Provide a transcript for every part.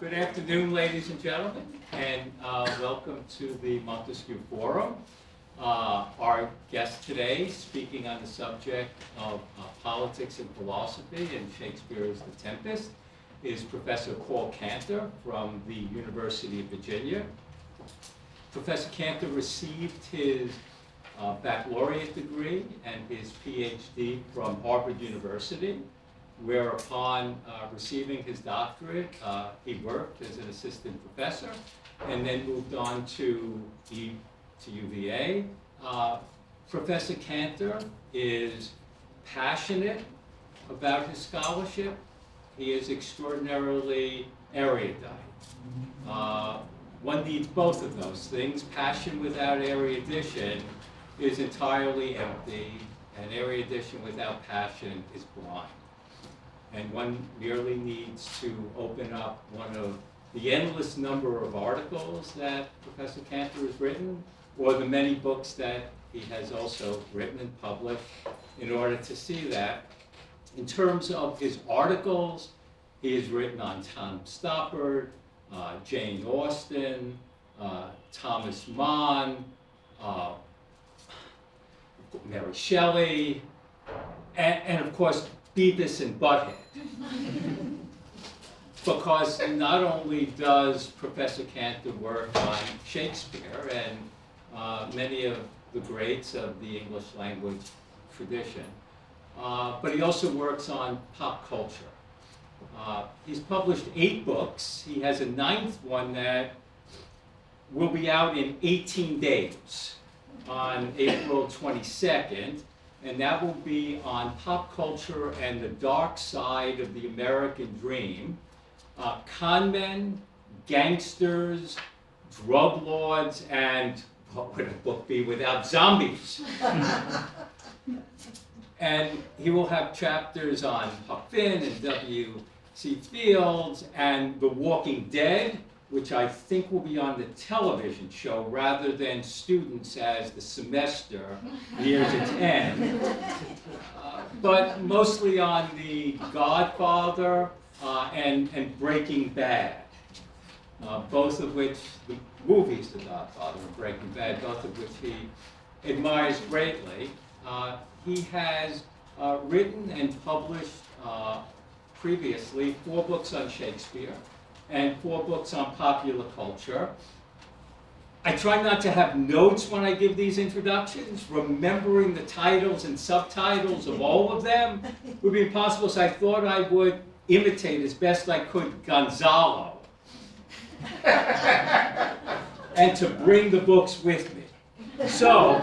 Good afternoon, ladies and gentlemen, and welcome to the Montesquieu Forum. Our guest today, speaking on the subject of politics and philosophy and Shakespeare's The Tempest, is Professor Paul Cantor from the University of Virginia. Professor Cantor received his baccalaureate degree and his PhD from Harvard University, whereupon receiving his doctorate, he worked as an assistant professor and then moved on to UVA. Professor Cantor is passionate about his scholarship. He is extraordinarily erudite. One needs both of those things. Passion without erudition is entirely empty, and erudition without passion is blind. And one merely needs to open up one of the endless number of articles that Professor Cantor has written, or the many books that he has also written and published, in order to see that. In terms of his articles, he has written on Tom Stoppard, Jane Austen, Thomas Mann, Mary Shelley, and of course, Beavis and Butthead. Because not only does Professor Cantor work on Shakespeare and many of the greats of the English language tradition, but he also works on pop culture. He's published 8 books. He has a 9th one that will be out in 18 days on April 22nd. And that will be on pop culture and the dark side of the American dream. Con men, gangsters, drug lords, and what would a book be without zombies? And he will have chapters on Huck Finn and W.C. Fields and The Walking Dead, which I think will be on the television show rather than students as the semester nears its end. But mostly on The Godfather and Breaking Bad, both of which, the movies The Godfather and Breaking Bad, both of which he admires greatly. He has written and published previously 4 books on Shakespeare and 4 books on popular culture. I try not to have notes when I give these introductions. Remembering the titles and subtitles of all of them would be impossible, so I thought I would imitate as best I could Gonzalo and to bring the books with me. So,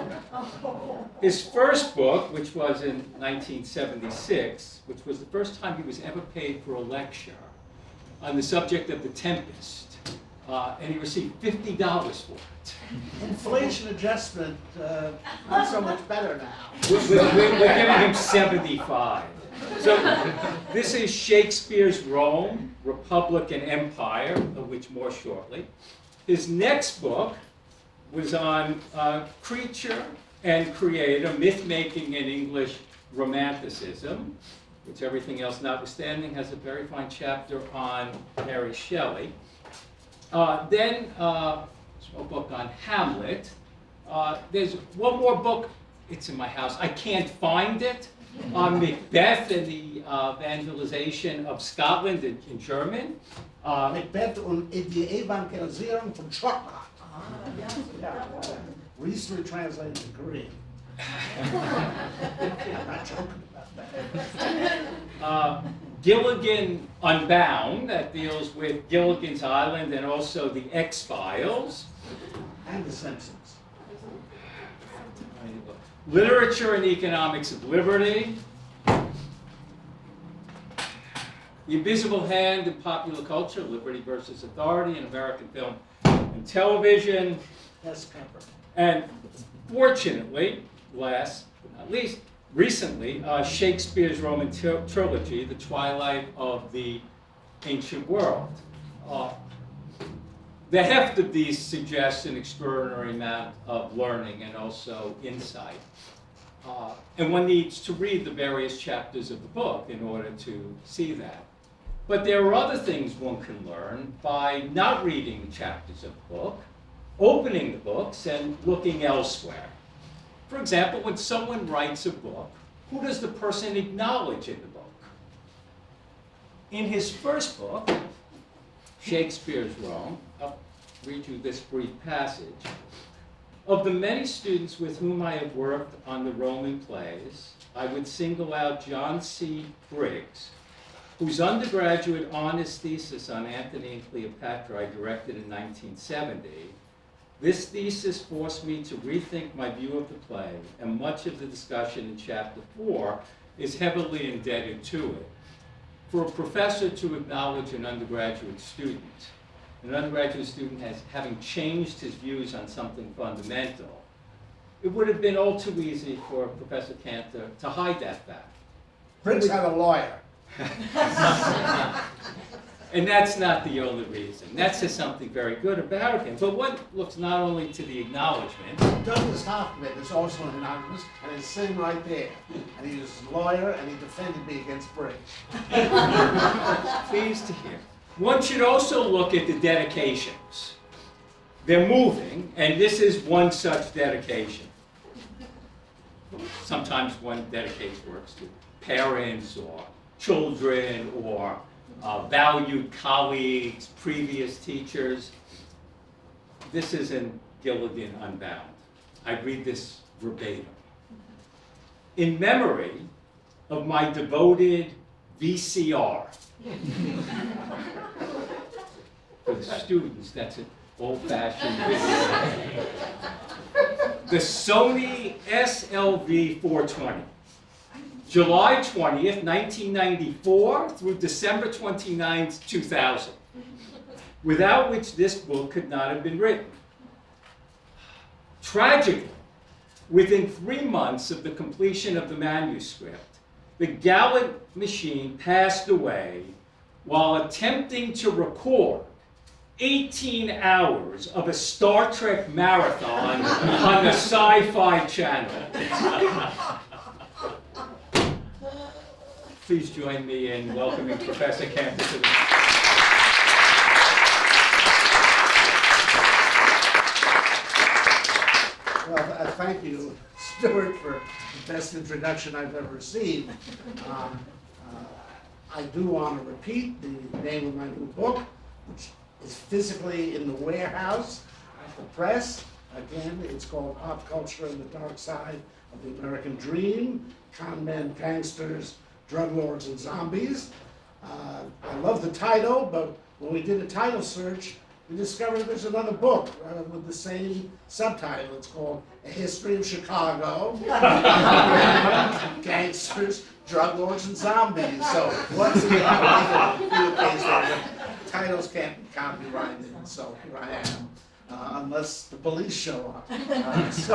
his first book, which was in 1976, which was the first time he was ever paid for a lecture, on the subject of The Tempest, and he received $50 for it. Inflation adjustment, not so much better now. We're giving him 75. So this is Shakespeare's Rome, Republic and Empire, of which more shortly. His next book was on creature and creator, myth-making in English romanticism, which, everything else notwithstanding, has a very fine chapter on Mary Shelley. Then a book on Hamlet. There's one more book, it's in my house, I can't find it, on Macbeth and the evangelization of Scotland in German. Macbeth und die Evangelisierung von Schottland. Recently translated to Korean. I'm not joking about that. Gilligan Unbound, that deals with Gilligan's Island and also the X-Files. And The Simpsons. Literature and Economics of Liberty. The Invisible Hand in Popular Culture, Liberty versus Authority in American Film and Television. Yes, Comfort. And fortunately, last but not least, recently, Shakespeare's Roman trilogy, The Twilight of the Ancient World. The heft of these suggests an extraordinary amount of learning and also insight. And one needs to read the various chapters of the book in order to see that. But there are other things one can learn by not reading chapters of a book, opening the books and looking elsewhere. For example, when someone writes a book, who does the person acknowledge in the book? In his first book, Shakespeare's Rome, I'll read you this brief passage. Of the many students with whom I have worked on the Roman plays, I would single out John C. Briggs, whose undergraduate honors thesis on Antony and Cleopatra I directed in 1970. This thesis forced me to rethink my view of the play, and much of the discussion in chapter 4 is heavily indebted to it. For a professor to acknowledge an undergraduate student having changed his views on something fundamental, it would have been all too easy for Professor Cantor to hide that fact. Briggs had a lawyer. And that's not the only reason. That says something very good about him. But one looks not only to the acknowledgement. Douglas Hoffman is also an anonymous, and he's sitting right there. And he was a lawyer, and he defended me against Briggs. Pleased to hear. One should also look at the dedications. They're moving, and this is one such dedication. Sometimes one dedicates works to parents or children or valued colleagues, previous teachers. This is in Gilligan Unbound. I read this verbatim. In memory of my devoted VCR. For the students, that's an old-fashioned video. The Sony SLV 420. July 20th, 1994 through December 29th, 2000, without which this book could not have been written. Tragically, within 3 months of the completion of the manuscript, the gallant machine passed away while attempting to record 18 hours of a Star Trek marathon on the Sci-Fi Channel. Please join me in welcoming Professor Cantor to the... Well, thank you, Stuart, for the best introduction I've ever received. I do want to repeat the name of my new book, which is physically in the warehouse at the press. Again, it's called Pop Culture and the Dark Side of the American Dream, Con Men, Gangsters, Drug Lords, and Zombies. I love the title, but when we did a title search, we discovered there's another book with the same subtitle. It's called A History of Chicago, Gangsters, Drug Lords, and Zombies. So once again, the case there, the titles can't be copyrighted, so here I am. Unless the police show up. It's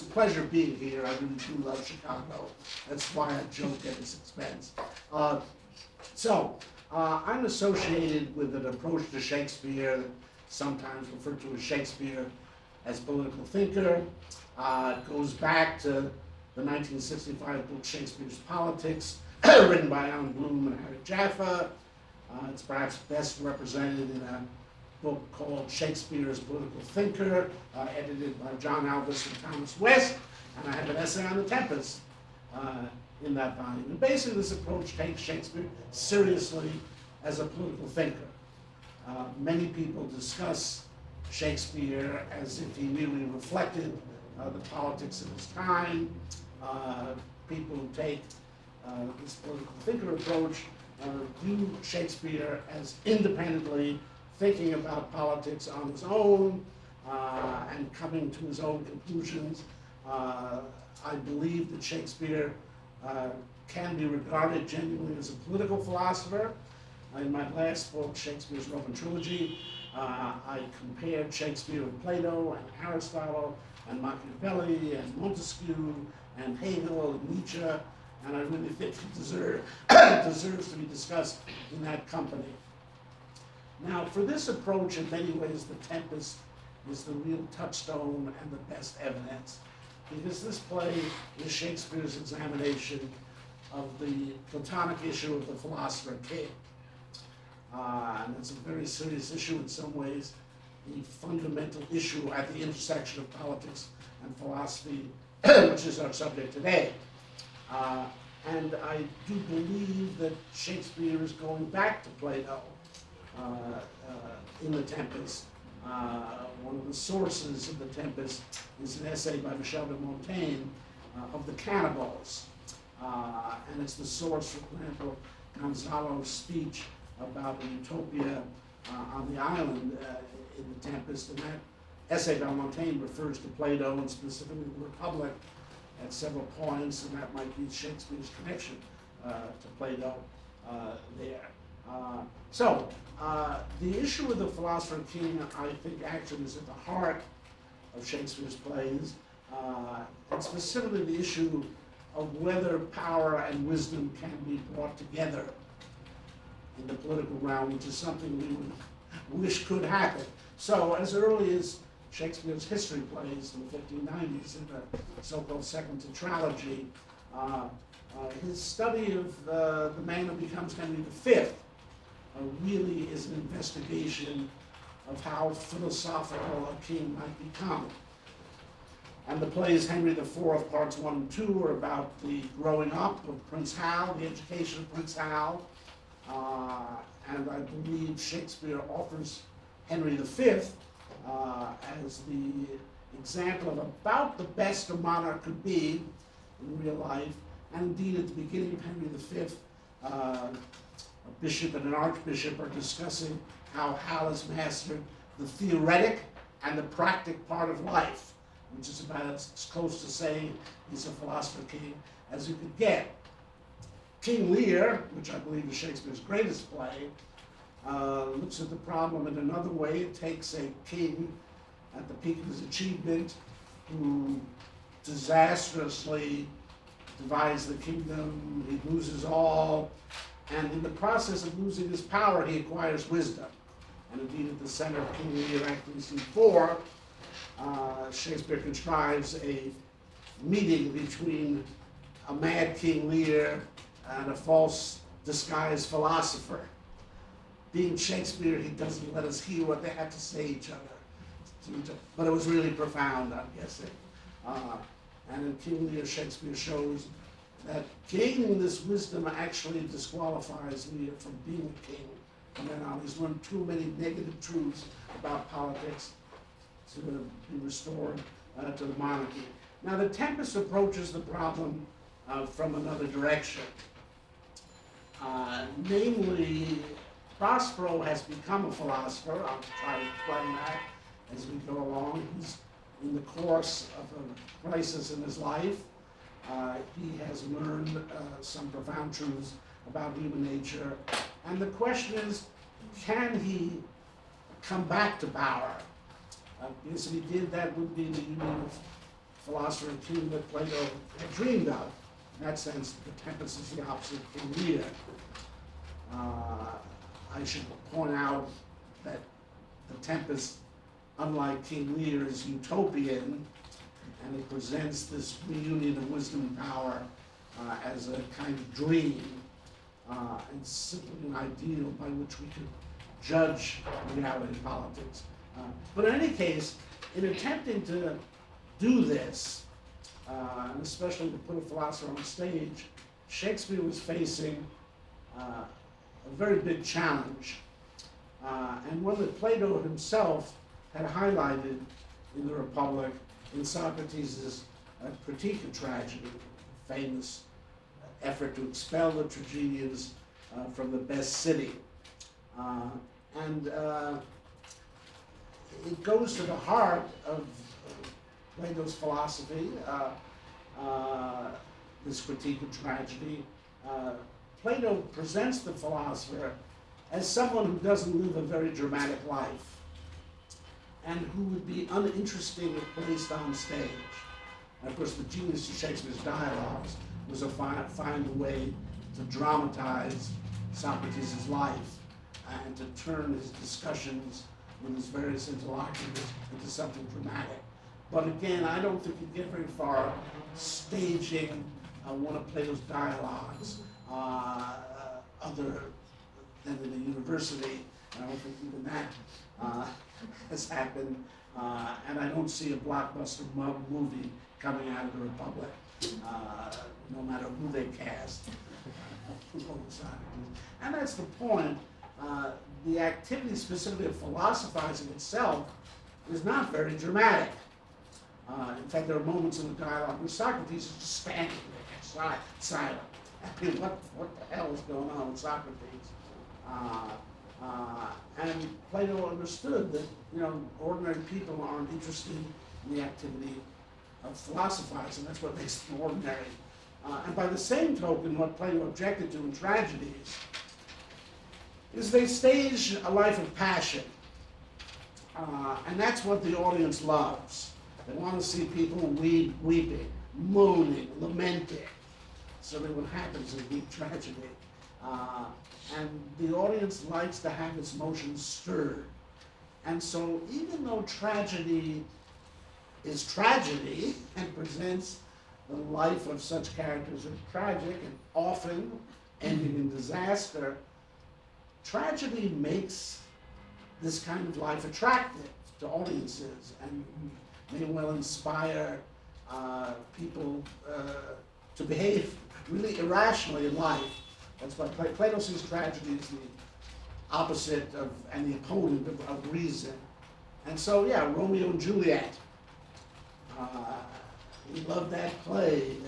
a pleasure being here. I really do love Chicago. That's why I joke at its expense. I'm associated with an approach to Shakespeare, sometimes referred to as Shakespeare as political thinker. It goes back to the 1965 book Shakespeare's Politics, written by Alan Bloom and Harry Jaffa. It's perhaps best represented in a book called Shakespeare as Political Thinker, edited by John Albus and Thomas West, and I have an essay on the Tempest in that volume. And basically this approach takes Shakespeare seriously as a political thinker. Many people discuss Shakespeare as if he really reflected the politics of his time. People who take this political thinker approach view Shakespeare as independently thinking about politics on his own and coming to his own conclusions. I believe that Shakespeare can be regarded genuinely as a political philosopher. In my last book, Shakespeare's Roman Trilogy, I compared Shakespeare with Plato and Aristotle and Machiavelli and Montesquieu and Hegel and Nietzsche, and I really think he deserves to be discussed in that company. Now, for this approach, in many ways, The Tempest is the real touchstone and the best evidence, because this play is Shakespeare's examination of the Platonic issue of the philosopher king. and it's a very serious issue in some ways, the fundamental issue at the intersection of politics and philosophy, which is our subject today. And I do believe that Shakespeare is going back to Plato in the Tempest. One of the sources of the Tempest is an essay by Michel de Montaigne of the cannibals. And it's the source, for example, Gonzalo's speech about the utopia on the island in the Tempest. And that essay by Montaigne refers to Plato and specifically the Republic at several points, and that might be Shakespeare's connection to Plato there. So the issue of the philosopher king, I think, actually is at the heart of Shakespeare's plays, and specifically the issue of whether power and wisdom can be brought together in the political realm, which is something we would wish could happen. So as early as Shakespeare's history plays in the 1590s in the so-called Second Tetralogy, his study of the man who becomes Henry V really is an investigation of how philosophical a king might become. And the plays Henry IV, parts 1 and 2, are about the growing up of Prince Hal, the education of Prince Hal, and I believe Shakespeare offers Henry V as the example of about the best a monarch could be in real life. And indeed, at the beginning of Henry V, a bishop and an archbishop are discussing how Hal has mastered the theoretic and the practic part of life, which is about as close to saying he's a philosopher king as you could get. King Lear, which I believe is Shakespeare's greatest play, looks at the problem in another way. It takes a king at the peak of his achievement who disastrously divides the kingdom, he loses all, and in the process of losing his power, he acquires wisdom. And indeed, at the center of King Lear, Act 3, Scene 4, Shakespeare contrives a meeting between a mad King Lear and a false disguised philosopher. Being Shakespeare, he doesn't let us hear what they have to say to each other. But it was really profound, I'm guessing. And in King Lear, Shakespeare shows that gaining this wisdom actually disqualifies Lear from being a king. From then on, he's learned too many negative truths about politics to be restored to the monarchy. Now, the Tempest approaches the problem from another direction. Namely, Prospero has become a philosopher. I'll try to explain that as we go along. He's in the course of a crisis in his life. He has learned some profound truths about human nature. And the question is, can he come back to power? Because if he did, that would be the union of philosopher and king that Plato had dreamed of. In that sense, the Tempest is the opposite of King Lear. I should point out that the Tempest, unlike King Lear, is utopian, and it presents this reunion of wisdom and power as a kind of dream, and simply an ideal by which we could judge reality in politics. But in any case, in attempting to do this, and especially to put a philosopher on the stage, Shakespeare was facing a very big challenge, and one that Plato himself had highlighted in the Republic in Socrates' critique of tragedy, famous effort to expel the tragedians from the best city. And it goes to the heart of Plato's philosophy, this critique of tragedy. Plato presents the philosopher as someone who doesn't live a very dramatic life and who would be uninteresting if placed on stage. And of course, the genius of Shakespeare's dialogues was to find a way to dramatize Socrates' life and to turn his discussions with his various interlocutors into something dramatic. But again, I don't think you get very far staging one of Plato's dialogues, other than in a university, and I don't think even that has happened. And I don't see a blockbuster movie coming out of the Republic, no matter who they cast. And that's the point. The activity specifically of philosophizing itself is not very dramatic. In fact, there are moments in the dialogue where Socrates is just standing there, silent. I mean, what the hell is going on with Socrates? And Plato understood that, ordinary people aren't interested in the activity of philosophizing. That's what makes them ordinary. And by the same token, what Plato objected to in tragedies is they stage a life of passion. And that's what the audience loves. They want to see people weeping, moaning, lamenting. Certainly what happens in deep tragedy. And the audience likes to have its emotions stirred. And so even though tragedy is tragedy and presents the life of such characters as tragic and often ending in disaster, tragedy makes this kind of life attractive to audiences and may well inspire people to behave really irrationally in life. That's why Plato sees tragedy as the opposite of and the opponent of reason. And so, yeah, Romeo and Juliet. We love that play.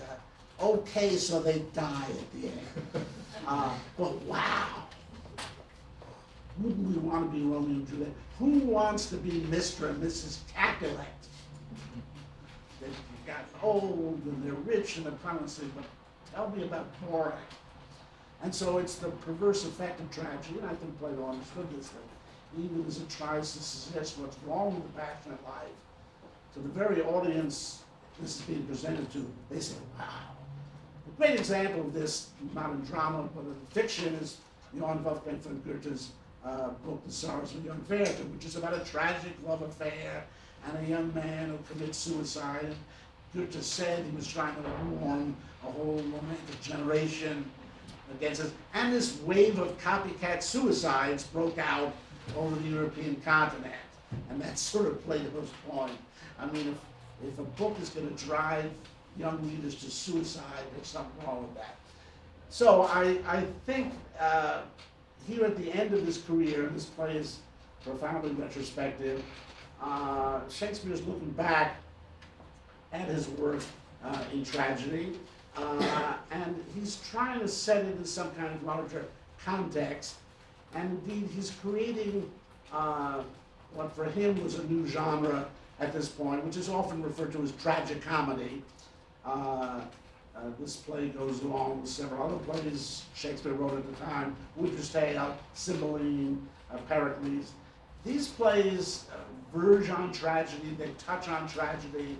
Okay, so they die at the end. But wow. Wouldn't we want to be Romeo and Juliet? Who wants to be Mr. and Mrs. Capulet? They got old and they're rich and they're promising, but tell me about boring. And so it's the perverse effect of tragedy, and I think Plato understood this, that even as it tries to suggest what's wrong with the passionate life, to the very audience this is being presented to, they say, wow. A great example of this, not in drama, but in fiction, is Johann Wolfgang von Goethe's book, The Sorrows of Young Werther, which is about a tragic love affair and a young man who commits suicide. Goethe said he was trying to warn a whole romantic generation against it. And this wave of copycat suicides broke out over the European continent. And that's sort of Plato's point. I mean, if a book is going to drive young readers to suicide, there's something wrong with that. So I think here at the end of his career, and this play is profoundly retrospective, Shakespeare's looking back at his work in tragedy, and he's trying to set it in some kind of larger context, and indeed he's creating what for him was a new genre at this point, which is often referred to as tragic comedy. This play goes along with several other plays Shakespeare wrote at the time, Winter's Tale, Cymbeline, Pericles. These plays verge on tragedy, they touch on tragedy,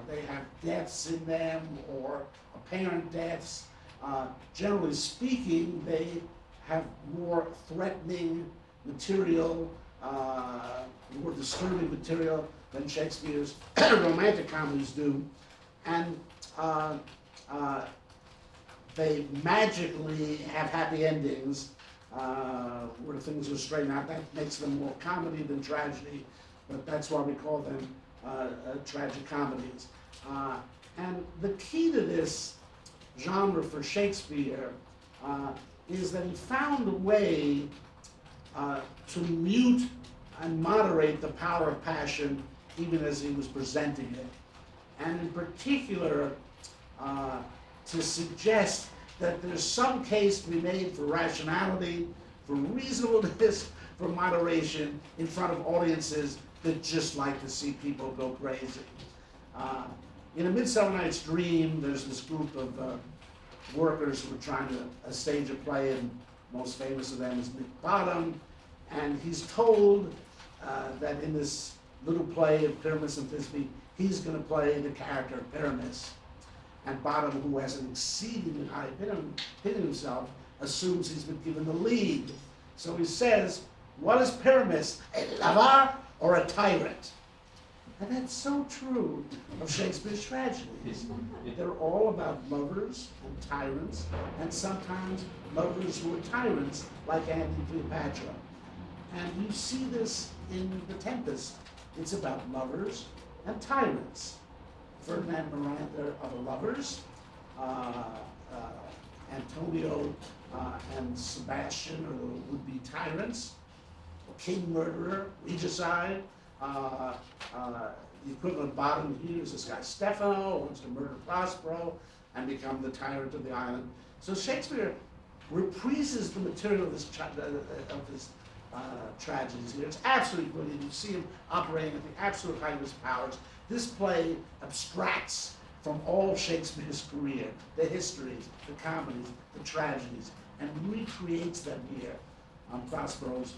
they have deaths in them or apparent deaths. Generally speaking, they have more threatening material, more disturbing material than Shakespeare's romantic comedies do. And they magically have happy endings where things are straightened out. That makes them more comedy than tragedy, but that's why we call them tragic comedies. And the key to this genre for Shakespeare is that he found a way to mute and moderate the power of passion even as he was presenting it. And in particular, to suggest that there's some case to be made for rationality, for reasonableness, for moderation in front of audiences that just like to see people go crazy. In A Midsummer Night's Dream, there's this group of workers who are trying to stage a play, and most famous of them is Nick Bottom, and he's told that in this little play of Pyramus and Thisbe, he's going to play the character of Pyramus. And Bottom, who has an exceedingly high opinion of himself, assumes he's been given the lead. So he says, what is Pyramus, a lover or a tyrant? And that's so true of Shakespeare's tragedies. They're all about lovers and tyrants, and sometimes lovers who are tyrants, like Antony and Cleopatra. And you see this in The Tempest. It's about lovers and tyrants. Ferdinand and Miranda are the lovers. Antonio and Sebastian are the would-be tyrants. King murderer, regicide. The equivalent bottom here is this guy Stefano, who wants to murder Prospero and become the tyrant of the island. So Shakespeare reprises the material of his tragedies here. It's absolutely brilliant. You see him operating at the absolute height of his powers. This play abstracts from all Shakespeare's career, the histories, the comedies, the tragedies, and recreates them here on Prospero's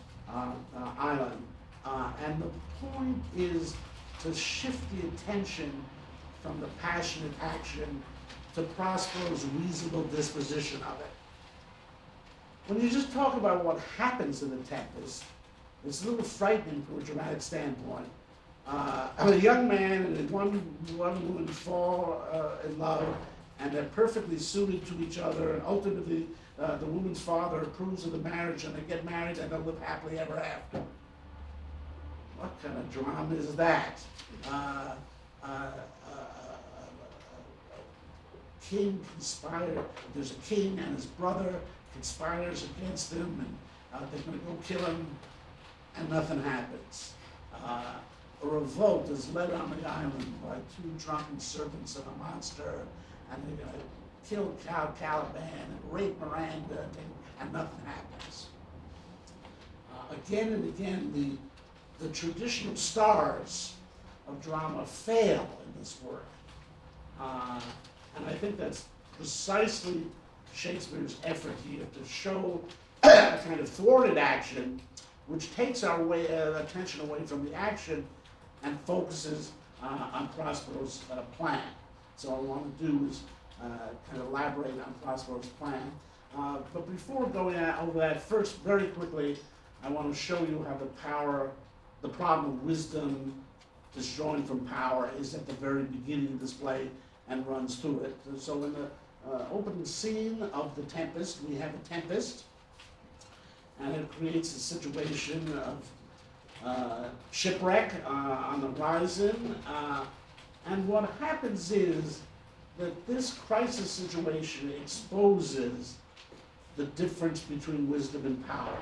island. And the point is to shift the attention from the passionate action to Prospero's reasonable disposition of it. When you just talk about what happens in The Tempest, it's a little frightening from a dramatic standpoint. A young man and one woman fall in love, and they're perfectly suited to each other, and ultimately the woman's father approves of the marriage, and they get married, and they'll live happily ever after. What kind of drama is that? King conspires, there's a king and his brother conspires against him, and they're going to go kill him, and nothing happens. A revolt is led on the island by two drunken servants of a monster, and they're going to kill Caliban and rape Miranda, and nothing happens. Again and again, the traditional stars of drama fail in this work. And I think that's precisely Shakespeare's effort here to show a kind of thwarted action which takes our attention away from the action and focuses on Prospero's plan. So what I want to do is kind of elaborate on Prospero's plan. But before going over that, first, very quickly, I want to show you how the problem of wisdom disjoined from power is at the very beginning of this play and runs through it. So in the opening scene of The Tempest, we have a tempest, and it creates a situation of shipwreck on the horizon. And what happens is that this crisis situation exposes the difference between wisdom and power.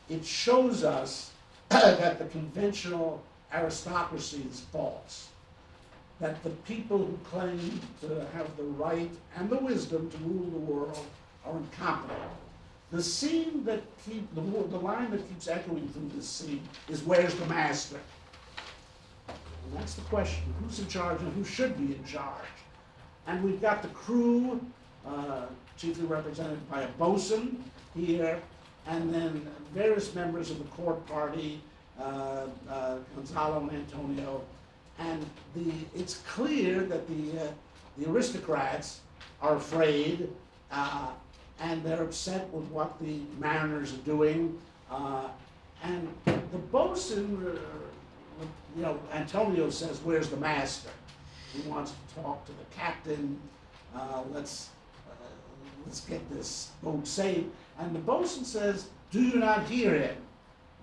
It shows us that the conventional aristocracy is false, that the people who claim to have the right and the wisdom to rule the world are incompetent. The scene that the line that keeps echoing through this scene is, where's the master? And that's the question, who's in charge and who should be in charge? And we've got the crew, chiefly represented by a bosun here, and then various members of the court party, Gonzalo and Antonio, and it's clear that the aristocrats are afraid, and they're upset with what the mariners are doing, and the bosun, Antonio says, where's the master? He wants to talk to the captain, let's get this boat saved. And the bosun says, do you not hear him?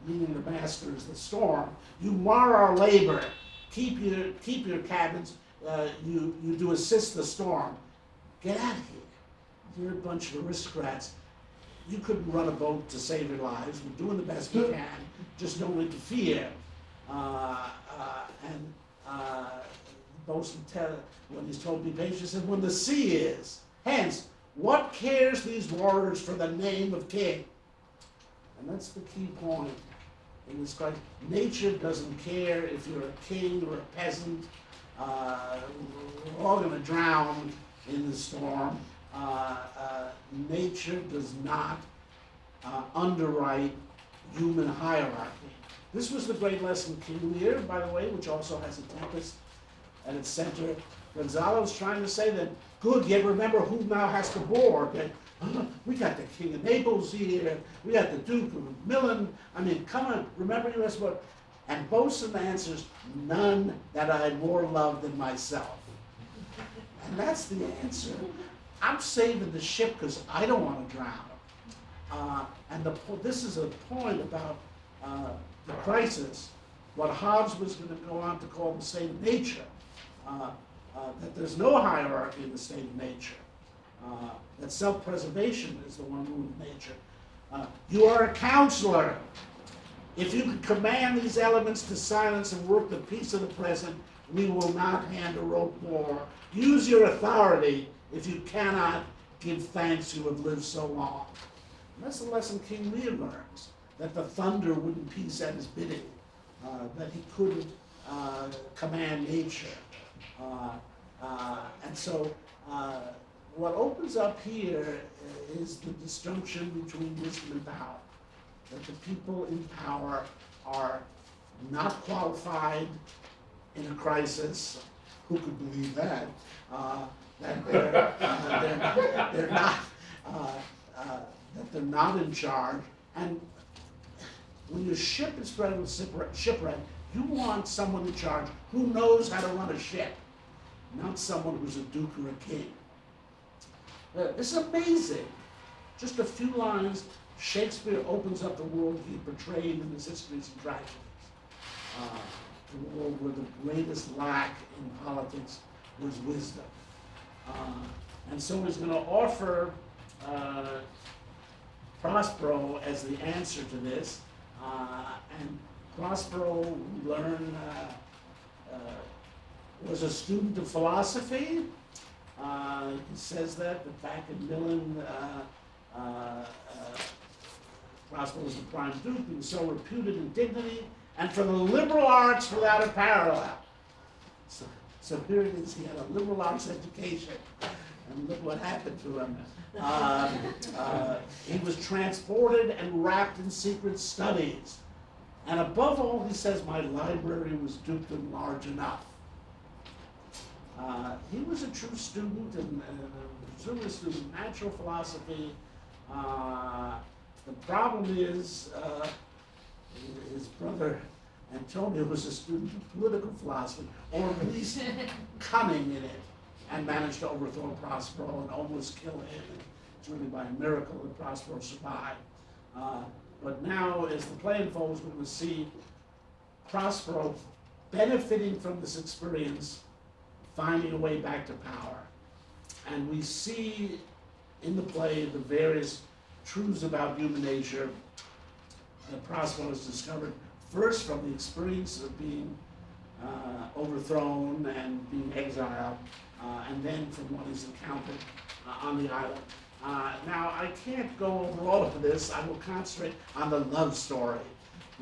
Meaning the master is the storm. You mar our labor. Keep your cabins. You do assist the storm. Get out of here. You're a bunch of aristocrats. You couldn't run a boat to save your lives. We're doing the best we can. Just don't interfere. And the bosun when he's told to be patient, says, when the sea is. Hence, what cares these warriors for the name of king? And that's the key point in this crisis. Nature doesn't care if you're a king or a peasant. We're all going to drown in the storm. Nature does not underwrite human hierarchy. This was the great lesson King Lear, by the way, which also has a tempest at its center. Gonzalo's trying to say that, good, yet remember who now has to board. We got the King of Naples here, we got the Duke of Milan. I mean, come on, remember you asked about, And Bosun answers, none that I more love than myself. And that's the answer. I'm saving the ship because I don't want to drown. This is a point about the crisis, what Hobbes was going to go on to call the state of nature, that there's no hierarchy in the state of nature, that self-preservation is the one rule of nature. You are a counselor. If you can command these elements to silence and work the peace of the present, we will not hand a rope more. Use your authority if you cannot give thanks you have lived so long. And that's the lesson King Lear learns, that the thunder wouldn't peace at his bidding, that he couldn't command nature. And so what opens up here is the disjunction between wisdom and power. That the people in power are not qualified in a crisis. Who could believe that? That they're not in charge. And when your ship is threatened with shipwreck, you want someone in charge who knows how to run a ship, not someone who's a duke or a king. It's amazing. Just a few lines. Shakespeare opens up the world he portrayed in his histories and tragedies. The world where the greatest lack in politics was wisdom. And so he's going to offer Prospero as the answer to this. And Prospero, we learn, was a student of philosophy. He says that back in Milan, Prospero was the prime duke. He was so reputed in dignity, and for the liberal arts without a parallel. So here it is, he had a liberal arts education, and look what happened to him. He was transported and wrapped in secret studies. And above all, he says, my library was dukedom large enough. He was a true student, and presumably a student of natural philosophy. The problem is, his brother Antonio was a student of political philosophy, or at least cunning in it, and managed to overthrow Prospero and almost kill him. It's really by a miracle that Prospero survived. But now, as the play unfolds, we're going to see Prospero benefiting from this experience, finding a way back to power. And we see in the play the various truths about human nature that Prospero has discovered, first from the experience of being overthrown and being exiled, and then from what he's encountered on the island. Now, I can't go over all of this. I will concentrate on the love story,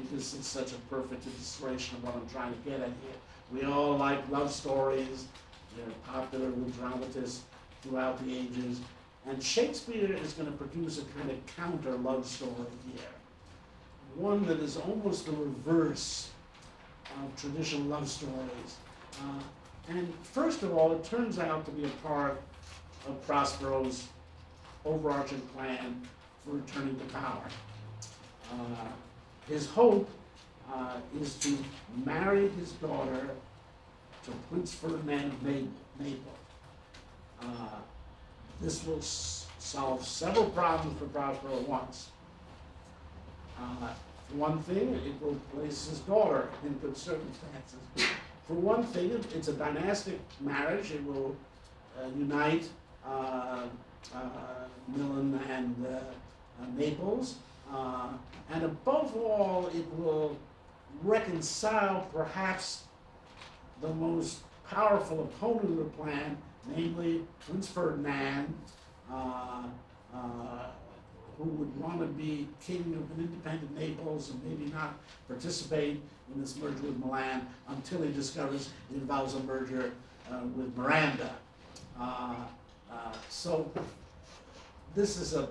because it's such a perfect illustration of what I'm trying to get at here. We all like love stories. They're popular with dramatists throughout the ages. And Shakespeare is going to produce a kind of counter love story here. One that is almost the reverse of traditional love stories. And first of all, it turns out to be a part of Prospero's overarching plan for returning to power. His hope is to marry his daughter to Prince Ferdinand of Naples. This will solve several problems for Prospero at once. For one thing, it will place his daughter in good circumstances. For one thing, it's a dynastic marriage. It will unite Milan and Naples. And above all, it will reconcile perhaps the most powerful opponent of the plan, namely Prince Ferdinand, who would want to be king of an independent Naples and maybe not participate in this merger with Milan until he discovers it involves a merger with Miranda. So this is a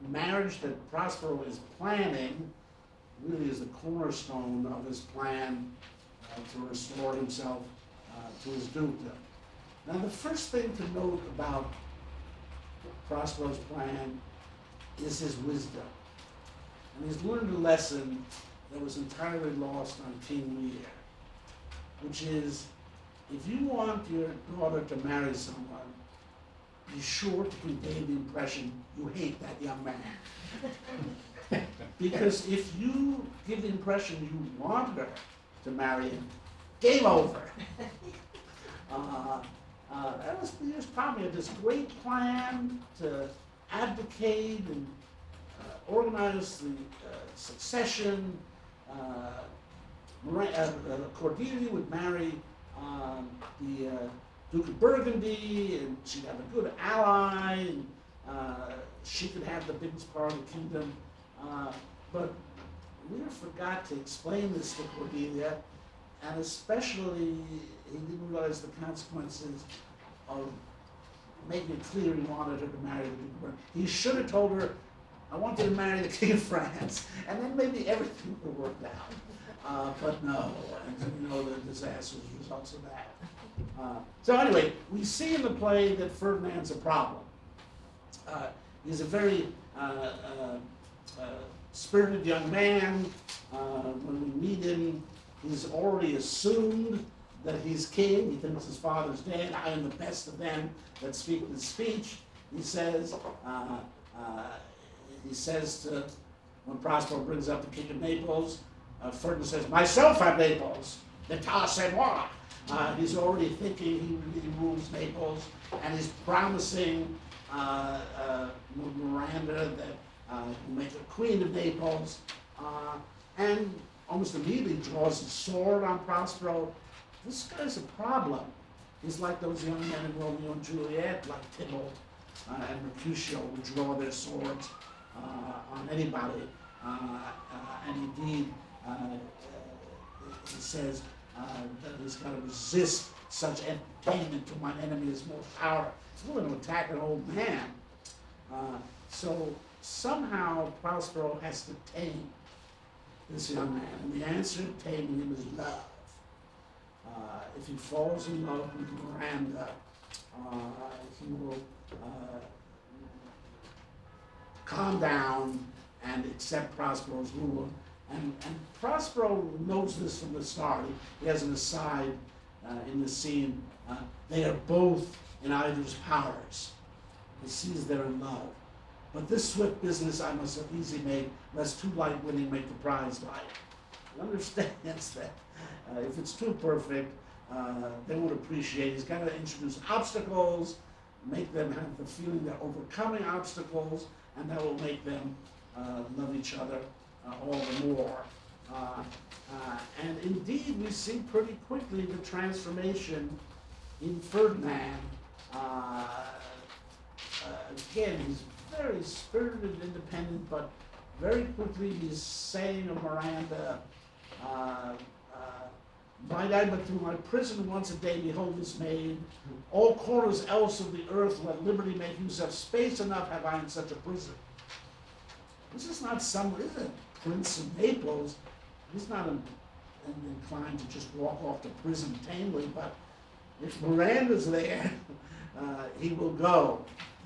marriage that Prospero is planning, really is the cornerstone of his plan to restore himself to his dukedom. Now, the first thing to note about Prospero's plan is his wisdom. And he's learned a lesson that was entirely lost on King Lear, which is, if you want your daughter to marry someone, be sure to convey the impression you hate that young man. Because if you give the impression you want her to marry him, game over. That was Lear's problem. He had this great plan to abdicate and organize the succession. Cordelia would marry the Duke of Burgundy, and she'd have a good ally, and she could have the biggest part of the kingdom. But Lear forgot to explain this to Cordelia, and especially he didn't realize the consequences of making it clear he wanted her to marry the Duke of Burgundy. He should have told her, I want you to marry the King of France, and then maybe everything would have worked out. But no, and you know the disastrous results of that. So anyway, we see in the play that Ferdinand's a problem. He's a very spirited young man. When we meet him, he's already assumed that he's king. He thinks his father's dead. I am the best of them that speak this speech. He says to, when Prospero brings up the King of Naples, Ferdinand says, myself at Naples, l'état c'est moi. He's already thinking he really rules Naples, and he's promising Miranda that he'll make her queen of Naples, and almost immediately draws his sword on Prospero. This guy's a problem. He's like those young men in Romeo and Juliet, like Tybalt and Mercutio, who draw their swords on anybody. And indeed, he says that he's got to resist such entertainment to mine enemy is most power. He's willing to attack an old man. So somehow Prospero has to tame this young man. And the answer to taming him is love. If he falls in love with Miranda, he will calm down and accept Prospero's rule. And Prospero knows this from the start. He has an aside in the scene. They are both in either's powers. He sees they're in love. But this swift business I must have easy made, lest too light winning make the prize light. He understands that if it's too perfect, they won't appreciate it. He's got to introduce obstacles, make them have the feeling they're overcoming obstacles, and that will make them love each other all the more. And indeed, we see pretty quickly the transformation in Ferdinand. Again, he's very spirited and independent, but very quickly he's saying of Miranda, might I but through my prison once a day behold this maid, all corners else of the earth let liberty make use of, space enough have I in such a prison. This is not some, this is a prince of Naples. He's not inclined to just walk off to prison tamely, but if Miranda's there, he will go.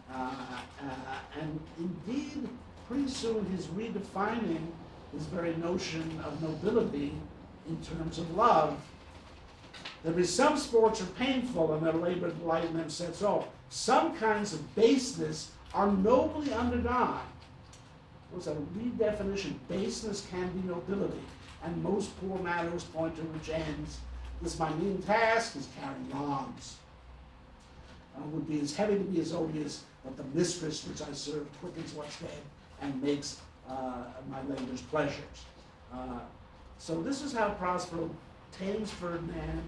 And indeed, pretty soon he's redefining his very notion of nobility in terms of love. There be some sports are painful and their labor delight in them sets off. Some kinds of baseness are nobly undergone. What's a redefinition? Baseness can be nobility, and most poor matters point to which ends. This my mean task is carrying logs. Would be as heavy to be as odious, but the mistress which I serve quickens what's dead and makes my labor's pleasures. So this is how Prospero tames Ferdinand,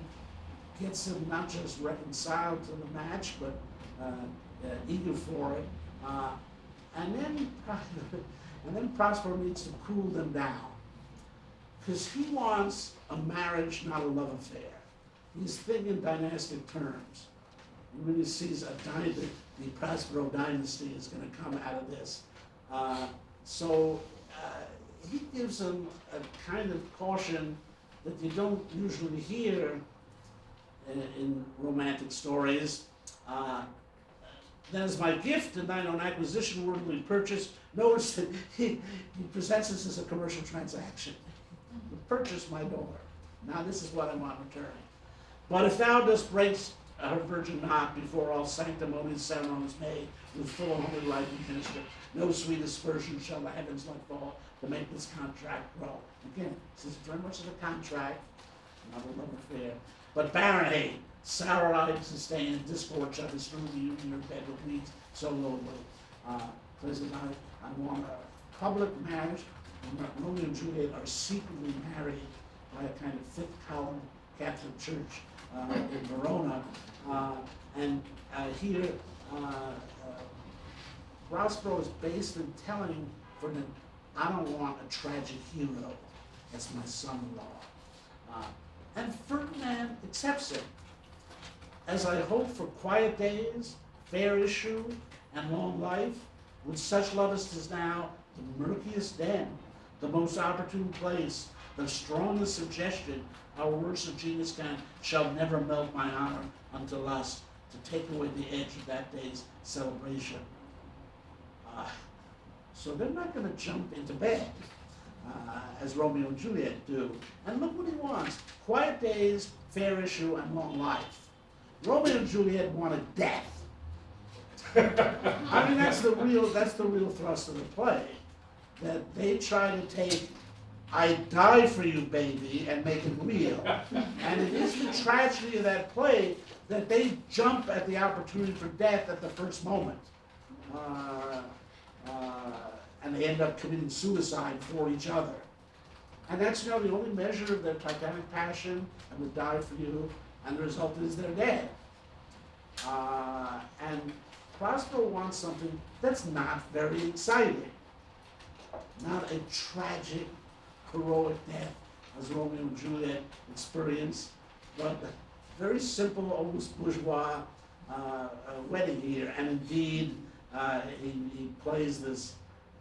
gets him not just reconciled to the match, but eager for it. And then Prospero needs to cool them down, because he wants a marriage, not a love affair. He's thinking in dynastic terms. He really sees the Prospero dynasty is going to come out of this. So he gives them a kind of caution that you don't usually hear in romantic stories. That is my gift, and thine own acquisition worthily purchased. Notice that he presents this as a commercial transaction. purchase my daughter. Now this is what I want returning. But if thou dost break her virgin knot before all sanctimonious ceremonies made, with full holy life and minister, no sweet aspersion shall the heavens let fall to make this contract grow. Again, this is very much of a contract, not a love affair. But barren hate, sour eyed sustain, and discord shall destroy the union of bed with weeds so lowly. President, I want a public marriage. Romeo and Juliet are secretly married by a kind of fifth column Catholic church in Verona. And here, Prospero is basically telling Ferdinand, I don't want a tragic hero as my son-in-law. And Ferdinand accepts it. As I hope for quiet days, fair issue, and long life, with such love as 'tis now, the murkiest den, the most opportune place, the strongest suggestion our works of genius can, shall never melt my honor unto lust, to take away the edge of that day's celebration. So they're not going to jump into bed, as Romeo and Juliet do. And look what he wants: quiet days, fair issue, and long life. Romeo and Juliet wanted death. I mean, that's the real thrust of the play. That they try to take "I die for you, baby," and make it real. And it is the tragedy of that play that they jump at the opportunity for death at the first moment. And they end up committing suicide for each other. And that's, the only measure of their titanic passion, and would die for you, and the result is they're dead. And Prospero wants something that's not very exciting. Not a tragic, heroic death, as Romeo and Juliet experience, but a very simple, almost bourgeois wedding here. And indeed, he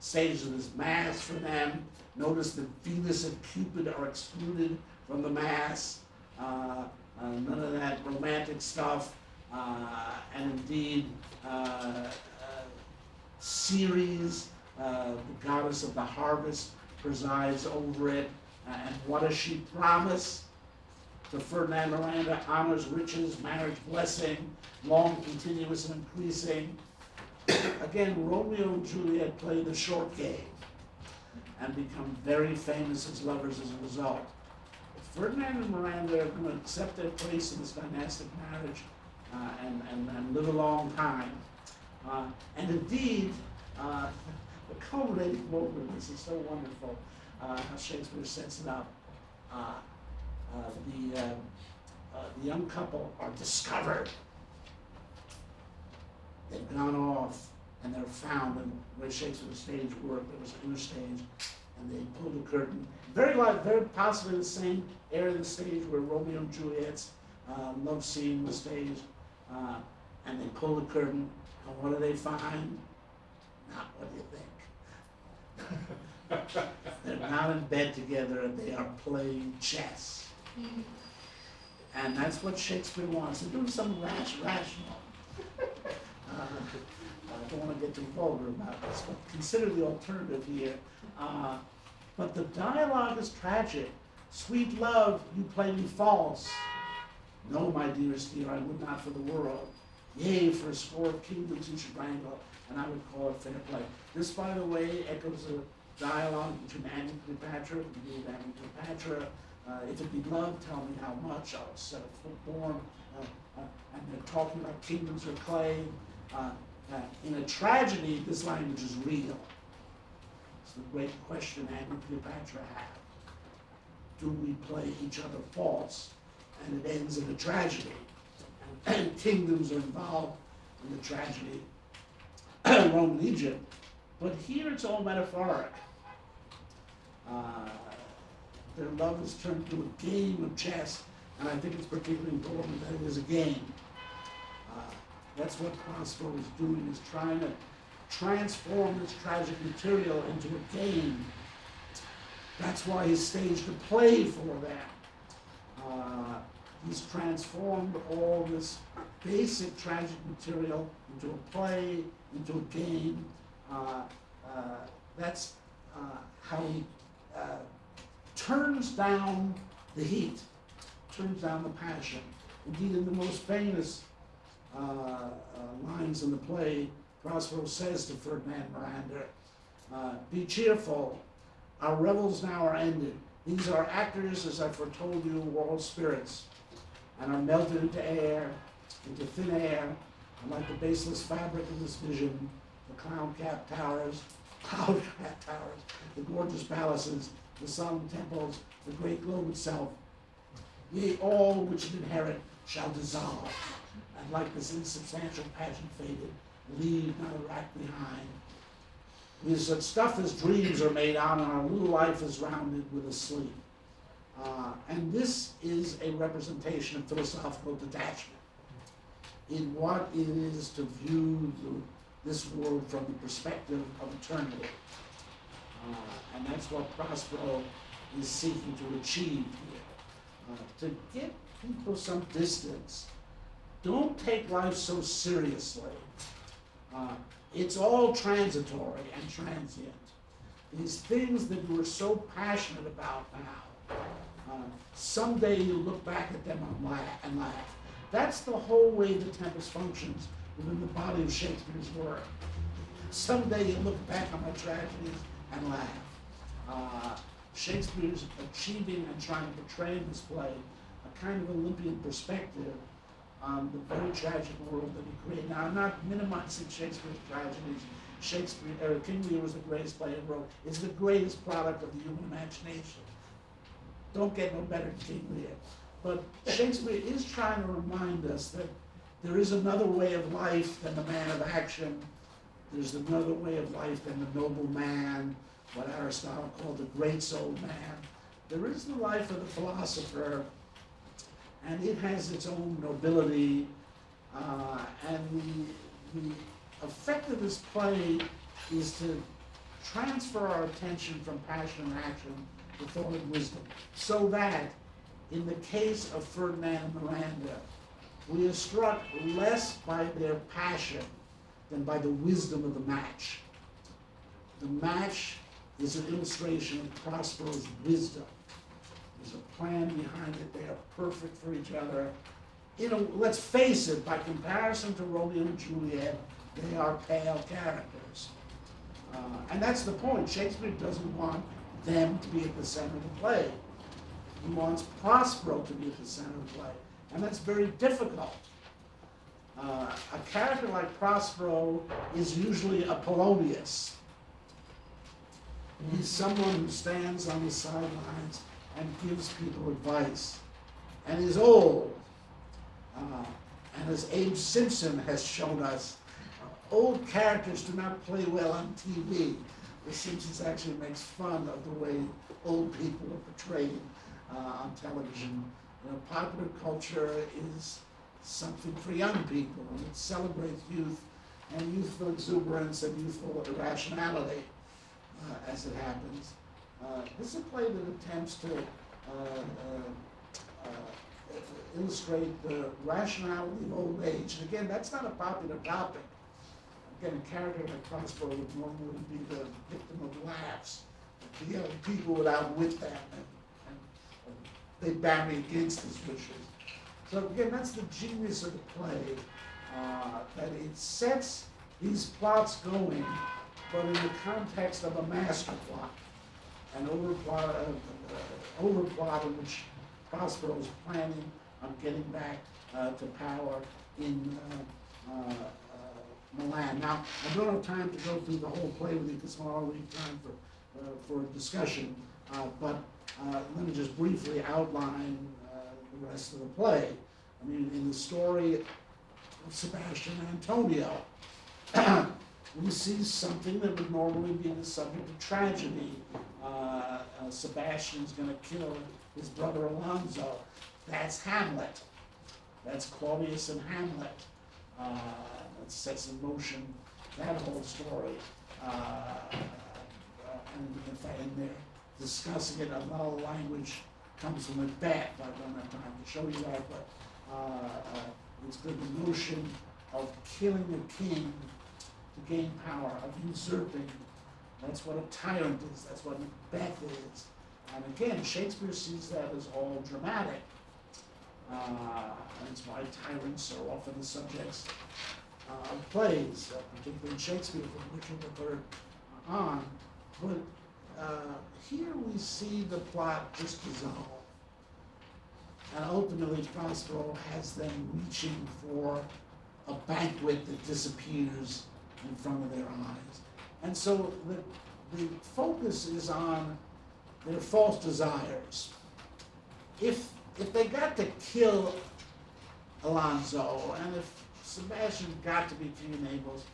stages this mass for them. Notice that Venus and Cupid are excluded from the mass. None of that romantic stuff. And indeed, Ceres, the goddess of the harvest, presides over it. And what does she promise to Ferdinand Miranda? Honors, riches, marriage, blessing, long, continuous, and increasing. Again, Romeo and Juliet play the short game and become very famous as lovers as a result. If Ferdinand and Miranda are going to accept their place in this dynastic marriage and live a long time. And indeed, the culminating moment of this is so wonderful, how Shakespeare sets it up. The young couple are discovered. They've gone off and they're found, and where Shakespeare's stage work, there was an inner stage, and they pulled the curtain. Very possibly the same area of the stage where Romeo and Juliet's love scene was staged, and they pull the curtain, and what do they find? Not what do you think? They're not in bed together, and they are playing chess. And that's what Shakespeare wants. They're doing something rational. I don't want to get too vulgar about this, but consider the alternative here. But the dialogue is tragic. Sweet love, you play me false. No, my dearest dear, I would not for the world. Yea, for a score of kingdoms you should wrangle, and I would call it fair play. This, by the way, echoes a dialogue between Annie and Cleopatra. Annie and Cleopatra. If it be love, tell me how much. I'll set a footborn. And they're talking about kingdoms or clay. In a tragedy, this language is real. It's the great question Annie and Cleopatra have. Do we play each other false? And it ends in a tragedy. And kingdoms are involved in the tragedy, Rome and Egypt. But here it's all metaphoric. Their love is turned into a game of chess, and I think it's particularly important that it is a game. That's what Prospero is doing, is trying to transform this tragic material into a game. That's why he's staged a play for them. He's transformed all this basic tragic material into a play, into a game. That's how he turns down the heat, turns down the passion. Indeed, in the most famous lines in the play, Prospero says to Ferdinand Miranda, be cheerful, our revels now are ended. These are actors, as I foretold you, world spirits, and are melted into air, into thin air, and like the baseless fabric of this vision, the cloud cap towers, the gorgeous palaces, the solemn temples, the great globe itself, yea, all which it inherit shall dissolve, and like this insubstantial pageant faded, leave not a rack behind. With such stuff as dreams are made on, and our little life is rounded with a sleep. And this is a representation of philosophical detachment in what it is to view this world from the perspective of eternity. And that's what Prospero is seeking to achieve here. To give people some distance. Don't take life so seriously. It's all transitory and transient. These things that you are so passionate about now, someday you look back at them and laugh. That's the whole way the Tempest functions within the body of Shakespeare's work. Someday you look back on my tragedies and laugh. Shakespeare's achieving and trying to portray in this play a kind of Olympian perspective on the very tragic world that he created. Now, I'm not minimizing Shakespeare's tragedies. King Lear was the greatest play ever wrote. It's the greatest product of the human imagination. Don't get no better than King Lear. But Shakespeare is trying to remind us that there is another way of life than the man of action. There's another way of life than the noble man, what Aristotle called the great souled man. There is the life of the philosopher, and it has its own nobility. And the effect of this play is to transfer our attention from passion and action to thought and wisdom, so that in the case of Ferdinand and Miranda, we are struck less by their passion than by the wisdom of the match. The match is an illustration of Prospero's wisdom. There's a plan behind it. They are perfect for each other. Let's face it, by comparison to Romeo and Juliet, they are pale characters. And that's the point. Shakespeare doesn't want them to be at the center of the play. He wants Prospero to be at the center of the play. And that's very difficult. A character like Prospero is usually a Polonius. He's someone who stands on the sidelines and gives people advice. And is old. And as Abe Simpson has shown us, old characters do not play well on TV. The Simpsons actually makes fun of the way old people are portrayed on television. Popular culture is something for young people, and it celebrates youth and youthful exuberance and youthful irrationality, as it happens. This is a play that attempts to illustrate the rationality of old age. And again, that's not a popular topic. Again, a character like Prospero would normally be the victim of laughs. The young people would outwit them, and they battle against his wishes. So again, that's the genius of the play, that it sets these plots going, but in the context of a master plot, an overplot in which Prospero is planning on getting back to power in Milan. Now, I don't have time to go through the whole play with you because I don't leave time for discussion, but let me just briefly outline the rest of the play. I mean, in the story of Sebastian and Antonio, we see something that would normally be the subject of tragedy. Sebastian's going to kill his brother Alonso. That's Hamlet. That's Claudius and Hamlet. That sets in motion that whole story. And they're discussing it. A lot of language comes from Macbeth. I don't have time to show you that, but it's the notion of killing a king to gain power, of usurping. That's what a tyrant is. That's what Macbeth is. And again, Shakespeare sees that as all dramatic. And it's why tyrants are often the subjects of plays, particularly in Shakespeare, from which we referred on. But here we see the plot just dissolve. And ultimately, Prospero has them reaching for a banquet that disappears in front of their eyes. And so the focus is on their false desires. If they got to kill Alonso, and if Sebastian got to be King of Naples,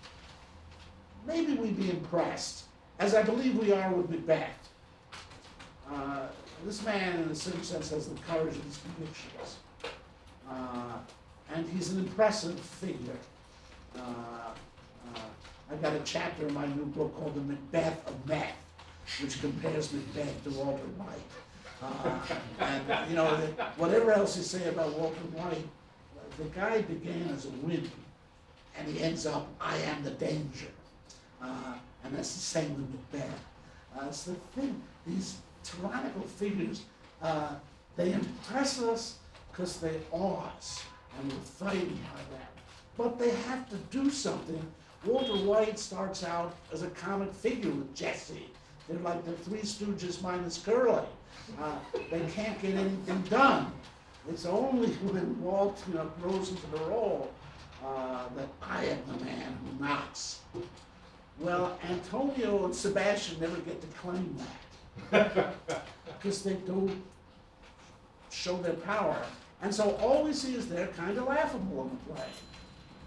maybe we'd be impressed, as I believe we are with Macbeth. This man, in a certain sense, has the courage of his convictions. And he's an impressive figure. I've got a chapter in my new book called The Macbeth of Meth, which compares Macbeth to Walter White. And, you know, whatever else you say about Walter White, the guy began as a wimp, and he ends up, I am the danger. And that's the same with Macbeth. It's the thing, these tyrannical figures, they impress us because they awe us, and we're frightened by them. But they have to do something. Walter White starts out as a comic figure with Jesse. They're like the Three Stooges minus Curly. They can't get anything done. It's only when Walt grows into the role that I am the man who knocks. Well, Antonio and Sebastian never get to claim that because they don't show their power. And so all we see is they're kind of laughable in the play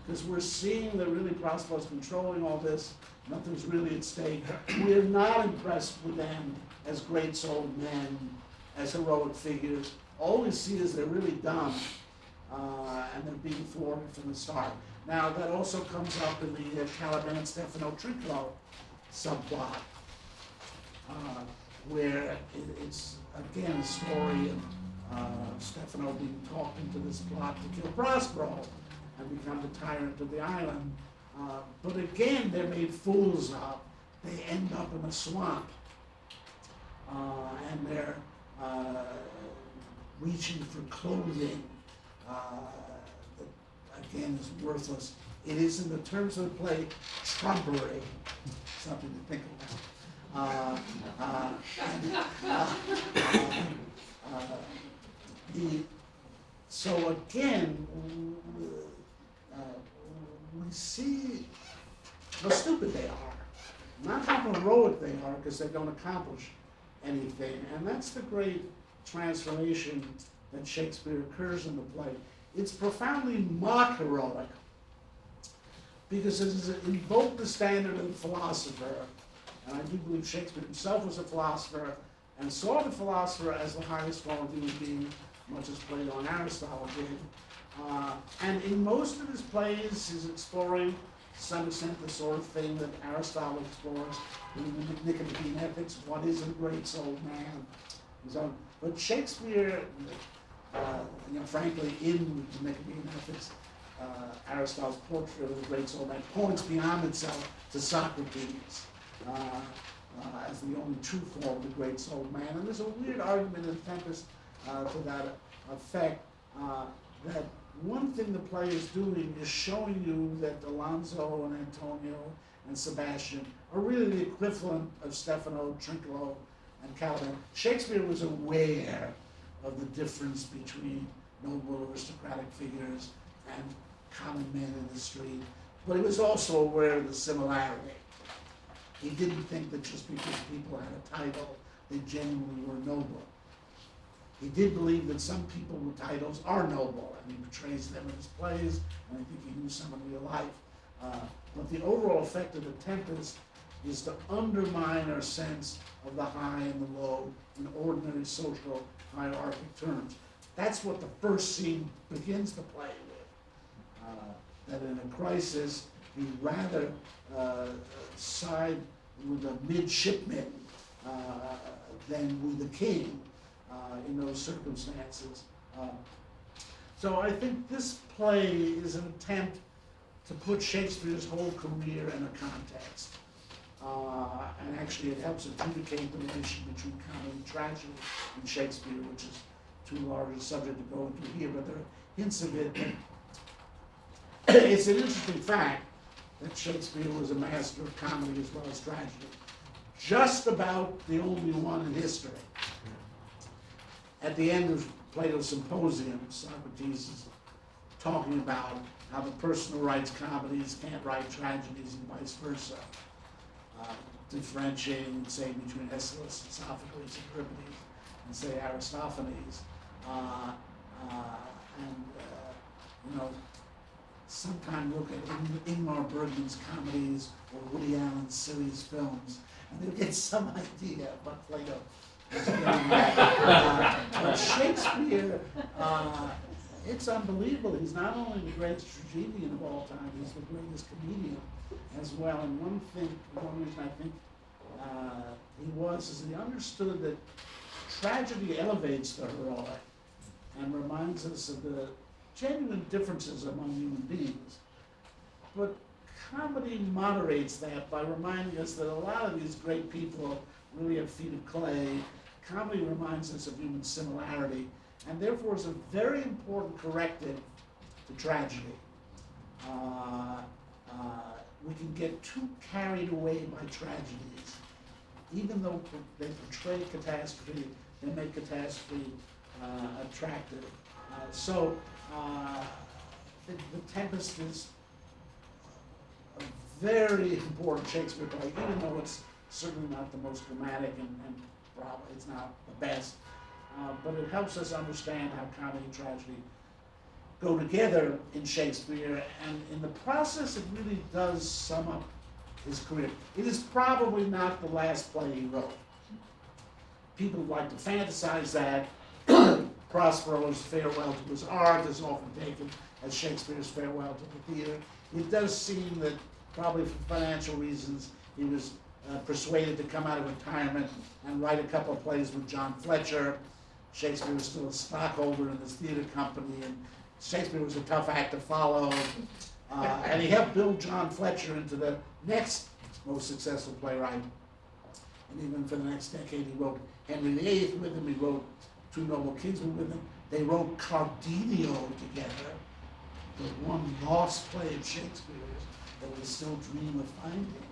because we're seeing that really Prospero's controlling all this. Nothing's really at stake. We're not impressed with them as great souled men, as heroic figures. All we see is they're really dumb, and they're being thwarted from the start. Now, that also comes up in the Caliban Stefano Trinculo subplot, where it's, again, a story of Stefano being talked into this plot to kill Prospero and become the tyrant of the island. But again, they're made fools of. They end up in a swamp, and they're reaching for clothing that, again, is worthless. It is, in the terms of the play, trumpery, something to think about. So again, we see how stupid they are, not how heroic they are, because they don't accomplish anything. And that's the great transformation that Shakespeare occurs in the play. It's profoundly mock heroic, because it has invoked the standard of the philosopher, and I do believe Shakespeare himself was a philosopher, and saw the philosopher as the highest form of human being, much as Plato and Aristotle did. And in most of his plays, he's exploring, to some extent, the sort of thing that Aristotle explores in the Nicomachean Ethics. What is a great souled man? But Shakespeare, frankly, in the Nicomachean Ethics, Aristotle's portrait of the great souled man points beyond itself to Socrates as the only true form of the great souled man. And there's a weird argument in Tempest to that effect, that one thing the play is doing is showing you that Alonso and Antonio and Sebastian are really the equivalent of Stefano, Trinculo, and Caliban. Shakespeare was aware of the difference between noble aristocratic figures and common men in the street, but he was also aware of the similarity. He didn't think that just because people had a title, they genuinely were noble. He did believe that some people with titles are noble, and he portrays them in his plays, and I think he knew some in real life. But the overall effect of the Tempest is to undermine our sense of the high and the low in ordinary social hierarchic terms. That's what the first scene begins the play with. That in a crisis, he'd rather side with a midshipman than with the king. In those circumstances. So I think this play is an attempt to put Shakespeare's whole career in a context. And actually it helps adjudicate the relation between comedy and tragedy in Shakespeare, which is too large a subject to go into here, but there are hints of it. It's an interesting fact that Shakespeare was a master of comedy as well as tragedy. Just about the only one in history. At the end of Plato's Symposium, Socrates is talking about how the person who writes comedies can't write tragedies and vice versa. Differentiating, say, between Aeschylus and Sophocles and Euripides and, say, Aristophanes. Sometime look at Ingmar Bergman's comedies or Woody Allen's serious films, and you'll get some idea of what Plato was getting at. But Shakespeare, it's unbelievable. He's not only the greatest tragedian of all time, he's the greatest comedian as well. And one reason I think he was is he understood that tragedy elevates the heroic and reminds us of the genuine differences among human beings. But comedy moderates that by reminding us that a lot of these great people really have feet of clay. Comedy reminds us of human similarity, and therefore is a very important corrective to tragedy. We can get too carried away by tragedies. Even though they portray catastrophe, they make catastrophe attractive. The Tempest is a very important Shakespeare play, even though it's certainly not the most dramatic and probably it's not the best. But it helps us understand how comedy and tragedy go together in Shakespeare, and in the process it really does sum up his career. It is probably not the last play he wrote. People like to fantasize that. Prospero's farewell to his art is often taken as Shakespeare's farewell to the theater. It does seem that probably for financial reasons he was persuaded to come out of retirement and write a couple of plays with John Fletcher. Shakespeare was still a stockholder in this theater company, and Shakespeare was a tough act to follow. And he helped build John Fletcher into the next most successful playwright. And even for the next decade, he wrote Henry VIII with him, he wrote Two Noble Kinsmen with him. They wrote Cardenio together, the one lost play of Shakespeare's that we still dream of finding.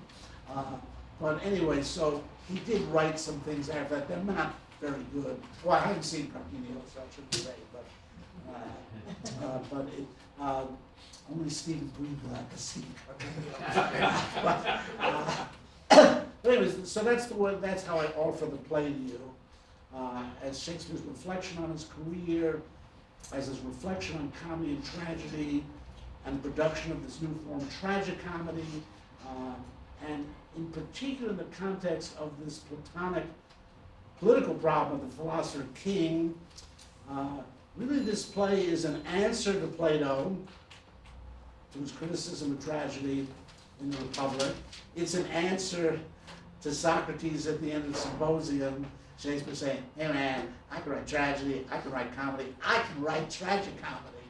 But anyway, so he did write some things after that. They're not very good. Well, I haven't seen Cardenio, so I shouldn't say, but only Stephen Greenblatt has seen Cardenio. But anyways, so that's how I offer the play to you. As Shakespeare's reflection on his career, as his reflection on comedy and tragedy, and the production of this new form of tragicomedy, and in particular in the context of this Platonic political problem of the philosopher king. Really this play is an answer to Plato, to his criticism of tragedy in the Republic. It's an answer to Socrates at the end of the Symposium, Shakespeare saying, hey man, I can write tragedy, I can write comedy, I can write tragicomedy.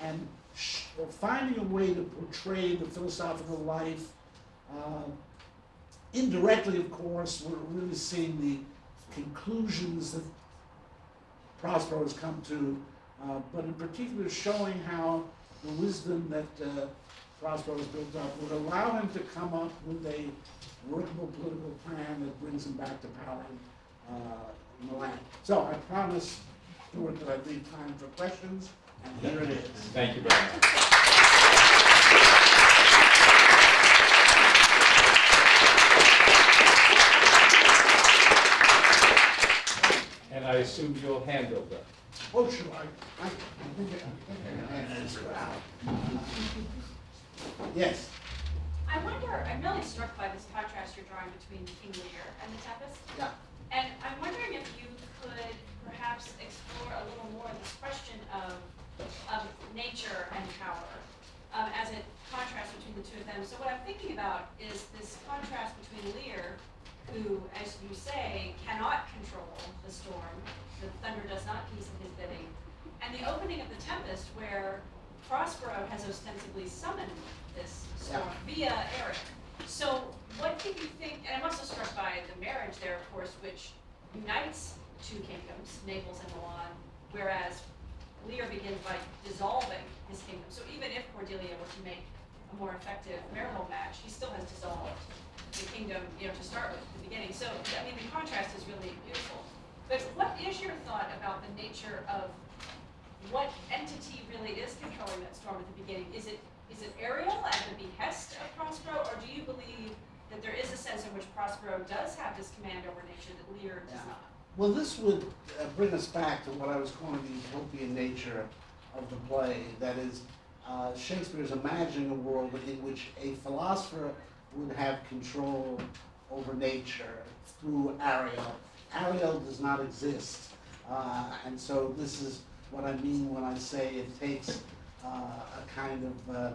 And finding a way to portray the philosophical life, indirectly of course, we're really seeing the conclusions that Prospero has come to, but in particular showing how the wisdom that Prospero has built up would allow him to come up with a workable political plan that brings him back to power in the land. So I promise, Stuart, that I'd leave time for questions, and here it is. Thank you very much. And I assume you'll handle them. Oh, sure. I think yes. I wonder, I'm really struck by this contrast you're drawing between King Lear and the Tempest. Yeah. And I'm wondering if you could perhaps explore a little more this question of nature and power as a contrast between the two of them. So what I'm thinking about is this contrast between Lear, who, as you say, cannot control the storm, the thunder does not cease at his bidding, and the opening of the Tempest, where Prospero has ostensibly summoned this storm via Eric. So what do you think, and I'm also struck by the marriage there, of course, which unites two kingdoms, Naples and Milan, whereas Lear begins by dissolving his kingdom. So even if Cordelia were to make a more effective marital match, he still has dissolved the kingdom, to start with, at the beginning. So, I mean, the contrast is really beautiful. But what is your thought about the nature of what entity really is controlling that storm at the beginning? Is it Ariel at the behest of Prospero, or do you believe that there is a sense in which Prospero does have this command over nature that Lear does not? Well, this would bring us back to what I was calling the utopian nature of the play. That is, Shakespeare's imagining a world in which a philosopher would have control over nature through Ariel. Ariel does not exist. And so this is what I mean when I say it takes a kind of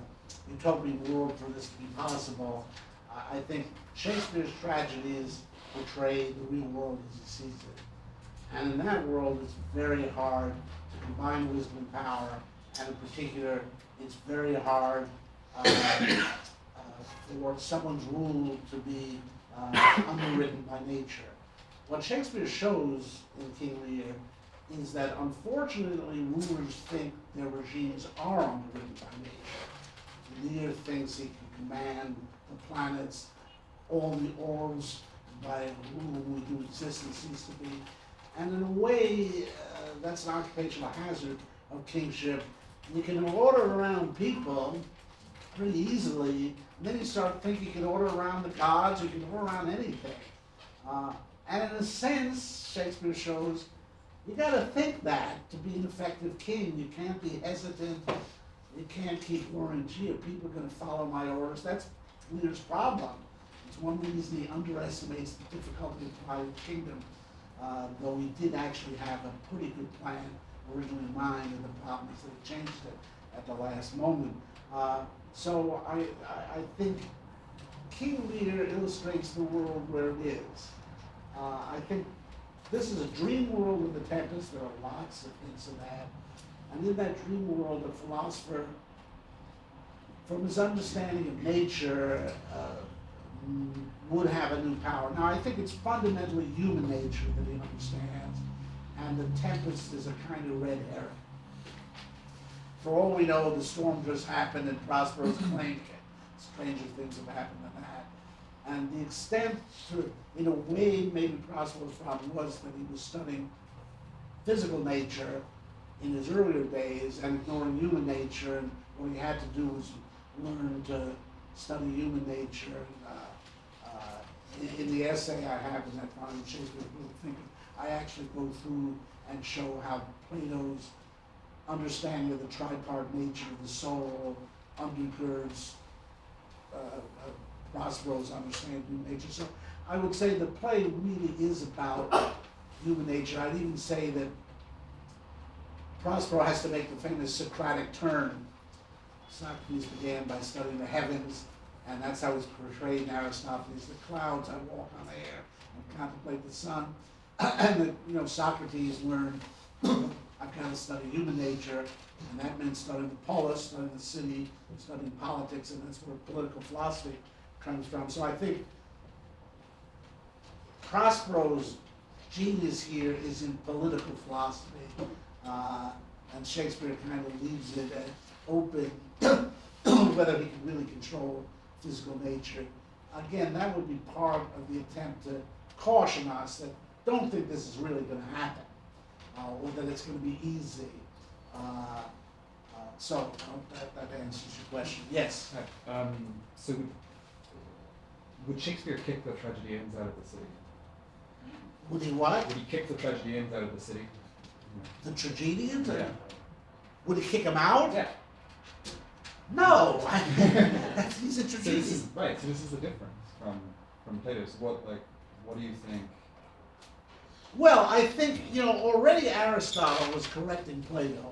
utopian world for this to be possible. I think Shakespeare's tragedies portray the real world as he sees it. And in that world, it's very hard to combine wisdom and power, and in particular, it's very hard for someone's rule to be underwritten by nature. What Shakespeare shows in King Lear is that unfortunately rulers think their regimes are underwritten by nature. Lear thinks he can command the planets, all the orbs by whom we do exist and cease to be. And in a way, that's an occupational hazard of kingship. You can order around people pretty easily, and then you start thinking you can order around the gods, you can order around anything. And in a sense, Shakespeare shows, you gotta think that to be an effective king. You can't be hesitant, you can't keep worrying, gee, are people gonna follow my orders? That's Lear's problem. It's one reason he underestimates the difficulty of dividing the kingdom, though he did actually have a pretty good plan originally in mind, and the problem is that he changed it at the last moment. So I think King Lear illustrates the world where it is. I think this is a dream world in the Tempest. There are lots of hints of that. And in that dream world, the philosopher, from his understanding of nature, would have a new power. Now, I think it's fundamentally human nature that he understands, and the Tempest is a kind of red herring. For all we know, the storm just happened and Prospero's claiming it. Stranger things have happened than that. And the extent to, in a way, maybe Prospero's problem was that he was studying physical nature in his earlier days and ignoring human nature, and what he had to do was learn to study human nature. In the essay I have in that volume, Shakespeare the Philosopher, I actually go through and show how Plato's understanding of the tripart nature of the soul undergirds Prospero's understanding of human nature. So I would say the play really is about human nature. I'd even say that Prospero has to make the famous Socratic turn. Socrates began by studying the heavens, and that's how he's portrayed in Aristophanes. The clouds, I walk on air and contemplate the sun. And Socrates learned, I've got to study human nature, and that meant studying the polis, studying the city, studying politics, and that's where political philosophy comes from. So I think Prospero's genius here is in political philosophy, and Shakespeare kind of leaves it open whether he can really control physical nature. Again, that would be part of the attempt to caution us that don't think this is really going to happen, or that it's going to be easy. So I hope that answers your question. Yes? So would Shakespeare kick the tragedians out of the city? Would he what? Would he kick the tragedians out of the city? The tragedians? Yeah. Would he kick them out? Yeah. No! He's a So tragedian. this is right. So this is the difference from Plato. So what do you think? Well, I think, already Aristotle was correcting Plato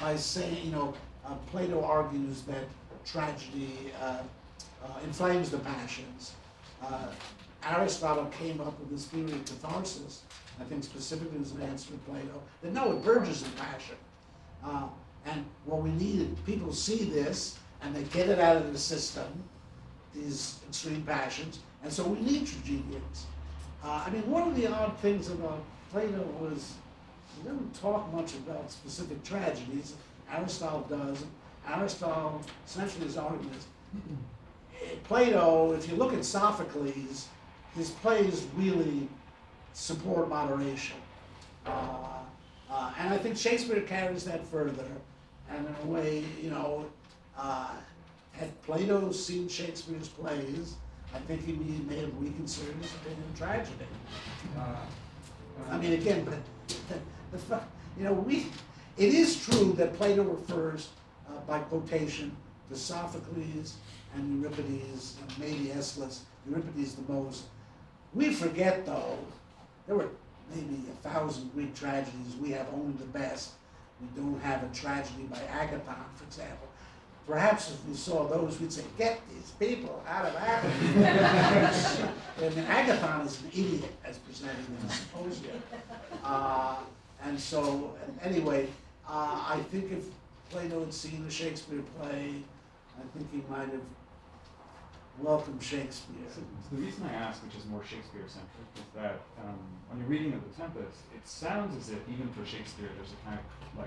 by saying, Plato argues that tragedy inflames the passions. Aristotle came up with this theory of catharsis, I think specifically as an answer to Plato, that no, it verges in passion. And what we need, people see this, and they get it out of the system, these extreme passions, and so we need tragedians. I mean, one of the odd things about Plato was he didn't talk much about specific tragedies. Aristotle does. Aristotle, essentially his argument is, Plato, if you look at Sophocles, his plays really support moderation. And I think Shakespeare carries that further, and in a way, had Plato seen Shakespeare's plays, I think he may have reconsidered his opinion of tragedy. I mean, again, it is true that Plato refers by quotation to Sophocles and Euripides, and maybe Aeschylus, Euripides the most. We forget, though, there were maybe 1,000 Greek tragedies. We have only the best. We don't have a tragedy by Agathon, for example. Perhaps if we saw those, we'd say, get these people out of Athens. And Agathon is an idiot, as presented in the Symposium. And so, anyway, I think if Plato had seen a Shakespeare play, I think he might have welcomed Shakespeare. So the reason I ask, which is more Shakespeare-centric, is that when you're reading of the Tempest, it sounds as if even for Shakespeare, there's a kind of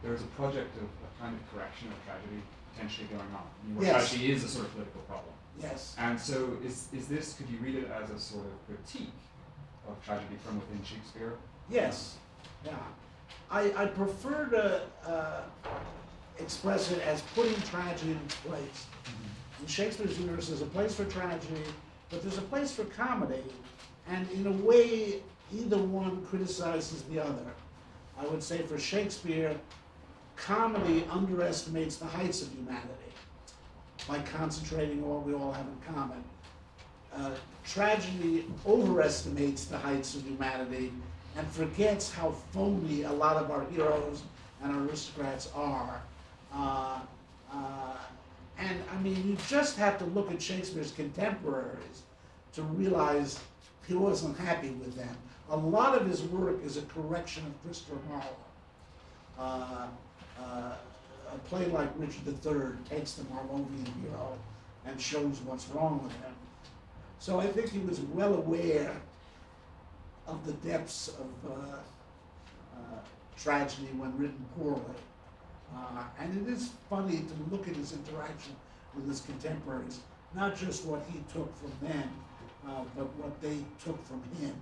there's a project of a kind of correction of tragedy potentially going on. I mean, where Yes. tragedy is a sort of political problem. Yes. And so is this, could you read it as a sort of critique of tragedy from within Shakespeare? Yes. Yeah. I prefer to express it as putting tragedy in its place. In Shakespeare's universe, there's a place for tragedy, but there's a place for comedy, and in a way, either one criticizes the other. I would say for Shakespeare, comedy underestimates the heights of humanity by concentrating on what we all have in common. Tragedy overestimates the heights of humanity and forgets how phony a lot of our heroes and our aristocrats are. And I mean, you just have to look at Shakespeare's contemporaries to realize he wasn't happy with them. A lot of his work is a correction of Christopher Marlowe. A play like Richard III takes the Marlowean hero and shows what's wrong with him. So I think he was well aware of the depths of tragedy when written poorly. And it is funny to look at his interaction with his contemporaries, not just what he took from them, but what they took from him,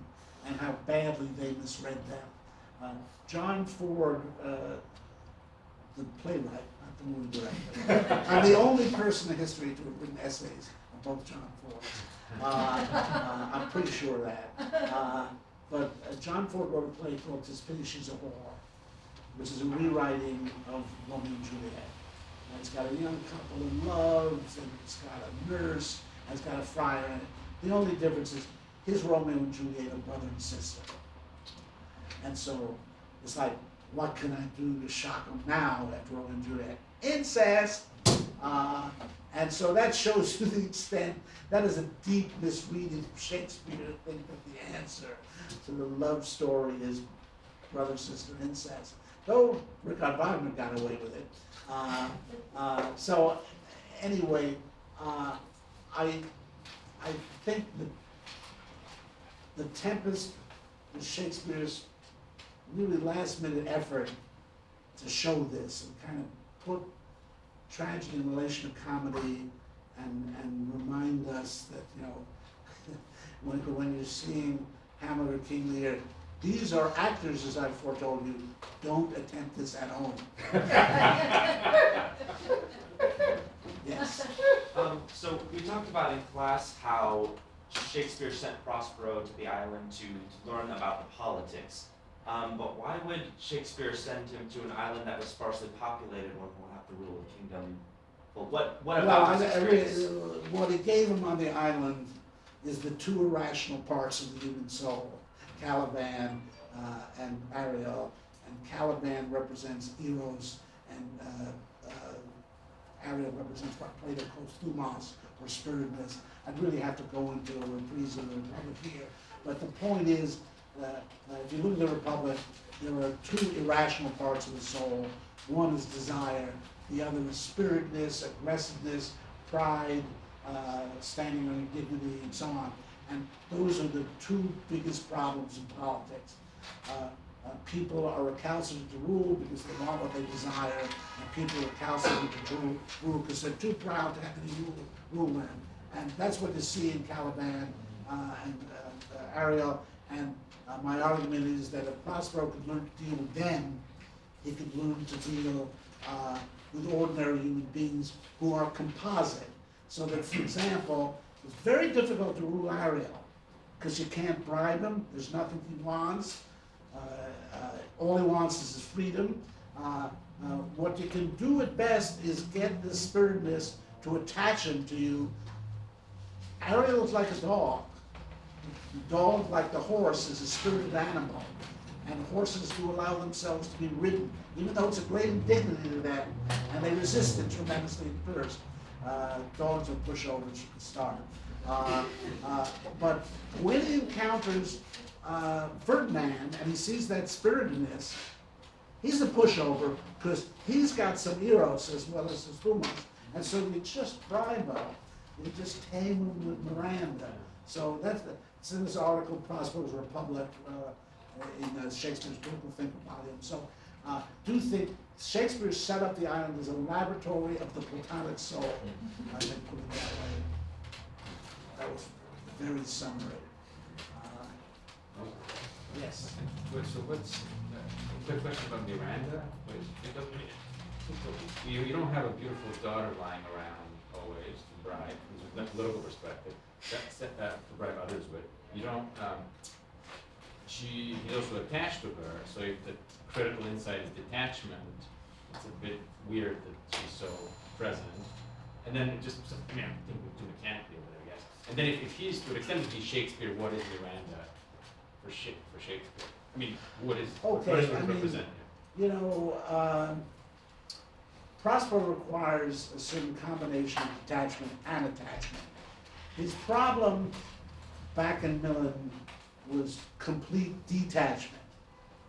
and how badly they misread them. John Ford, the playwright, not the movie director, I'm the only person in history to have written essays on both John Fords. I'm pretty sure of that. But John Ford wrote a play called "'Tis Pity She's a Whore," which is a rewriting of Romeo and Juliet. And it's got a young couple in love, and it's got a nurse, and it's got a friar in it. The only difference is his Romeo and Juliet are brother and sister. And so it's like, what can I do to shock them now after Romeo and Juliet? Incest! And so that shows you the extent, that is a deep misreading of Shakespeare to think that the answer to the love story is brother-sister incest. Though Richard Wagner got away with it. So anyway, I think that the Tempest was Shakespeare's really last-minute effort to show this and kind of put tragedy in relation to comedy and remind us that, when you're seeing Hamlet or King Lear, these are actors, as I've foretold you. Don't attempt this at home. Yes. So we talked about in class how Shakespeare sent Prospero to the island to learn about the politics. But why would Shakespeare send him to an island that was sparsely populated when he'll have to rule the kingdom? Well, what about his experience? What he gave him on the island is the two irrational parts of the human soul, Caliban and Ariel. And Caliban represents Eros, and Ariel represents what Plato calls thumos, or spiritedness. I'd really have to go into a reprise of the Republic here. But the point is, if you look at the Republic, there are two irrational parts of the soul. One is desire, the other is spiritedness, aggressiveness, pride, standing on dignity and so on. And those are the two biggest problems in politics. People are recalcitrant to rule because they want what they desire, and people are recalcitrant to rule because they're too proud to have any rule them. And that's what you see in Caliban and Ariel. And my argument is that if Prospero could learn to deal with them, he could learn to deal with ordinary human beings who are composite. So that, for example, it's very difficult to rule Ariel because you can't bribe him. There's nothing he wants. All he wants is his freedom. What you can do at best is get the spiritedness to attach him to you. Ariel is like a dog. The dog, like the horse, is a spirited animal. And horses do allow themselves to be ridden, even though it's a great indignity to them, and they resist it tremendously at first. Dogs are pushovers from the start. But when he encounters Ferdinand and he sees that spiritedness, he's a pushover because he's got some eros as well as his humus. And so you just bribe him. You just tame him with Miranda. So it's in this article, Prospero's Republic, in Shakespeare's Critical Thinker volume. So do think Shakespeare set up the island as a laboratory of the Platonic soul. I think put it that way. That was very summary. Yes. Good, so what's, quick question about Miranda, you don't have a beautiful daughter lying around always to bribe, from a political perspective, to bribe others with. You don't, he's also attached to her, so if the critical insight is detachment, it's a bit weird that she's so present. And then it just, I mean, I'm thinking too mechanically of it, I guess. And then if he's, to an extent, if he's Shakespeare, what is Miranda for Shakespeare? I mean, what does it represent? You know, Prospero requires a certain combination of detachment and attachment. His problem back in Milan was complete detachment.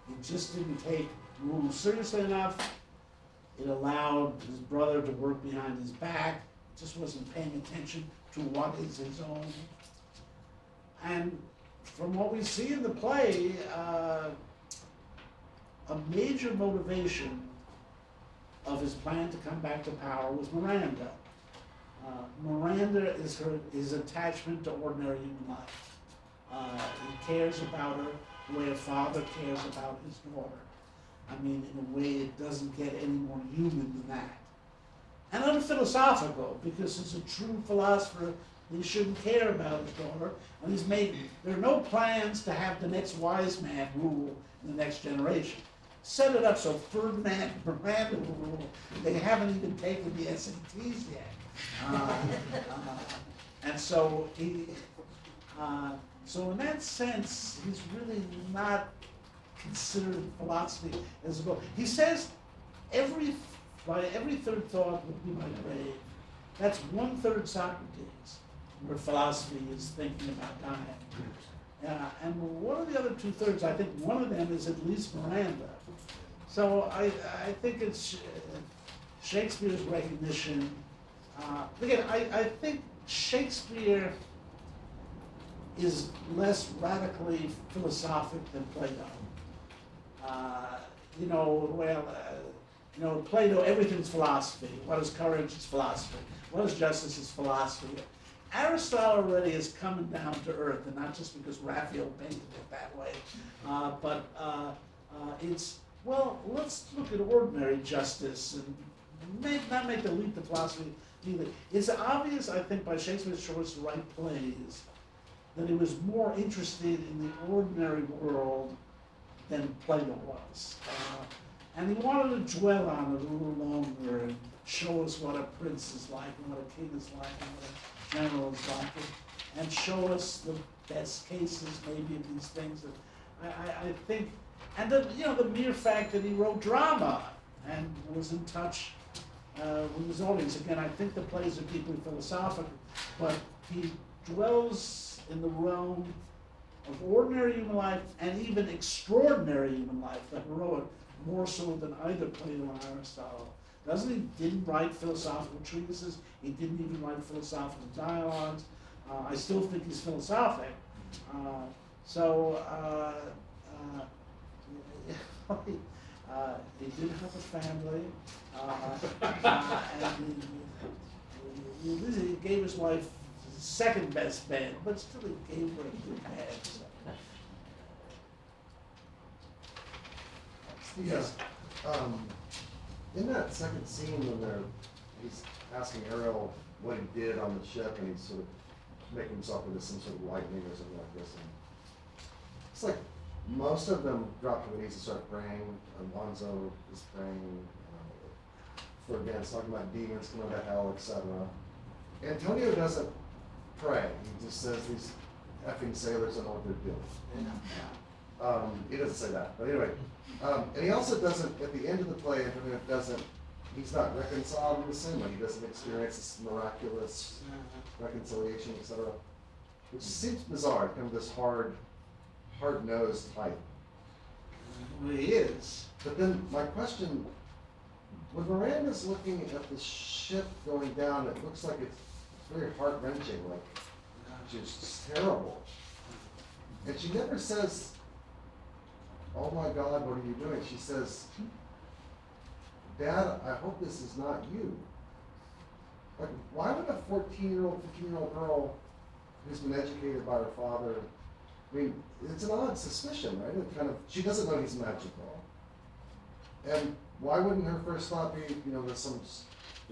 He just didn't take rules seriously enough. It allowed his brother to work behind his back. Just wasn't paying attention to what is his own. And from what we see in the play, a major motivation of his plan to come back to power was Miranda. Miranda is his attachment to ordinary human life. He cares about her the way a father cares about his daughter. I mean, in a way it doesn't get any more human than that. And unphilosophical, because as a true philosopher, he shouldn't care about his daughter. And there are no plans to have the next wise man rule in the next generation. Set it up so Ferdinand and Miranda will rule. They haven't even taken the SATs yet. And so so in that sense, he's really not considered philosophy as a goal. He says every third thought would be my grave. That's 1/3 Socrates, where philosophy is thinking about dying. And one of the other 2/3, I think one of them is at least Miranda. So I think it's Shakespeare's recognition. Again, I think Shakespeare is less radically philosophic than Plato. Plato, everything's philosophy. What is courage? It's philosophy. What is justice? It's philosophy. Aristotle already is coming down to earth, and not just because Raphael painted it that way, but it's, well, let's look at ordinary justice and not make the leap to philosophy either. It's obvious, I think, by Shakespeare's choice to write plays that he was more interested in the ordinary world than Plato was. And he wanted to dwell on it a little longer and show us what a prince is like and what a king is like and what a general is like, and show us the best cases maybe of these things that I think, and the mere fact that he wrote drama and was in touch with his audience. Again, I think the plays are deeply philosophical, but he dwells in the realm of ordinary human life and even extraordinary human life, the heroic, more so than either Plato or Aristotle. doesn't he? Didn't write philosophical treatises. He didn't even write philosophical dialogues. I still think he's philosophic. He did have a family, and he gave his wife his second best bed, but still he gave her a good bed. So. Yes. In that second scene when he's asking Ariel what he did on the ship, and he's sort of making himself into some sort of lightning or something like this, and it's like most of them drop to their knees and start praying. Alonzo is praying for against talking about demons coming to hell, etc. Antonio doesn't pray. He just says these effing sailors don't know what they're doing. He doesn't say that, but anyway. And he also doesn't, at the end of the play, Antonio doesn't, he's not reconciled in the same way. He doesn't experience this miraculous reconciliation, etc. Which seems bizarre, kind of this hard-nosed type. Well, he is. But then my question, when Miranda's looking at the ship going down, it looks like it's very heart-wrenching, like just terrible. And she never says, "Oh my God, what are you doing?" She says, "Dad, I hope this is not you." Like, why would a 14-year-old, 15-year-old girl who's been educated by her father, I mean, it's an odd suspicion, right? It kind of, she doesn't know he's magical. And why wouldn't her first thought be, there's some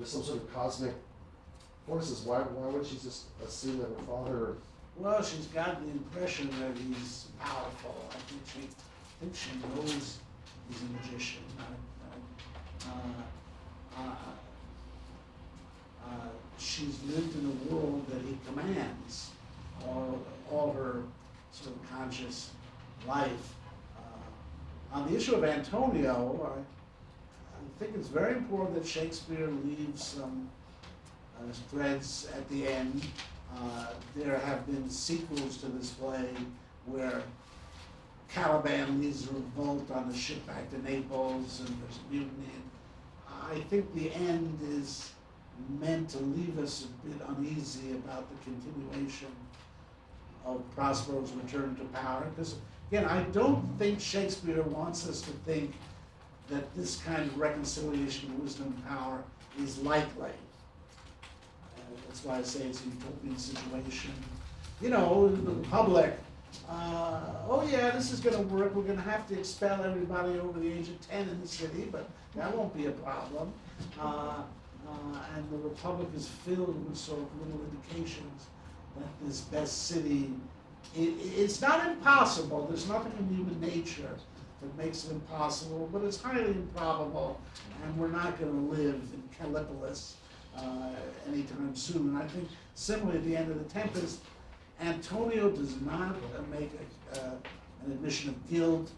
sort of cosmic forces? Why would she just assume that her father? Well, she's got the impression that he's powerful. I think she knows he's a magician. She's lived in a world that he commands all her sort of conscious life. On the issue of Antonio, I think it's very important that Shakespeare leaves some threads at the end. There have been sequels to this play where Caliban leads a revolt on the ship back to Naples, and there's a mutiny. I think the end is meant to leave us a bit uneasy about the continuation of Prospero's return to power. Because, again, I don't think Shakespeare wants us to think that this kind of reconciliation of wisdom and power is likely. That's why I say it's a utopian situation. The Republic, oh yeah, this is going to work. We're going to have to expel everybody over the age of 10 in the city, but that won't be a problem. And the Republic is filled with sort of little indications that this best city, it's not impossible. There's nothing in human nature that makes it impossible, but it's highly improbable, and we're not going to live in Callipolis anytime soon. And I think similarly at the end of the Tempest, Antonio does not make an admission of guilt.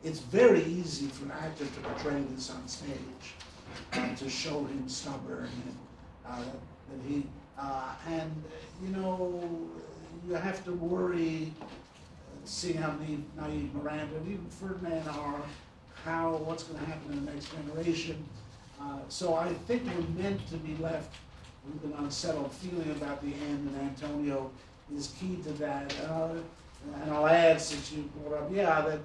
It's very easy for an actor to portray this on stage, to show him stubborn, and that he, you have to worry, seeing how naive Miranda and even Ferdinand are, what's going to happen in the next generation. So I think we're meant to be left with an unsettled feeling about the end, and Antonio is key to that. And I'll add, since you brought up, that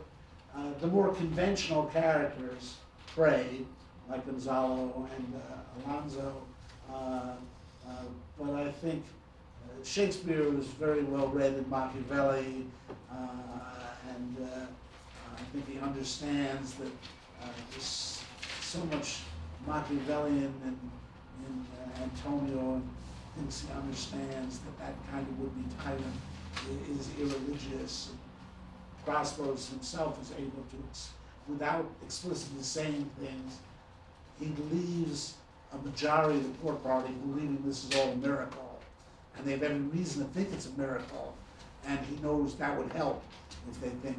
the more conventional characters pray, like Gonzalo and Alonzo, but I think Shakespeare was very well read in Machiavelli, and I think he understands that there's so much Machiavellian in Antonio, and thinks he understands that kind of would-be tyrant is irreligious. Prosperos himself is able to, without explicitly saying things, he leaves a majority of the court party believing this is all a miracle, and they have every reason to think it's a miracle, and he knows that would help if they think.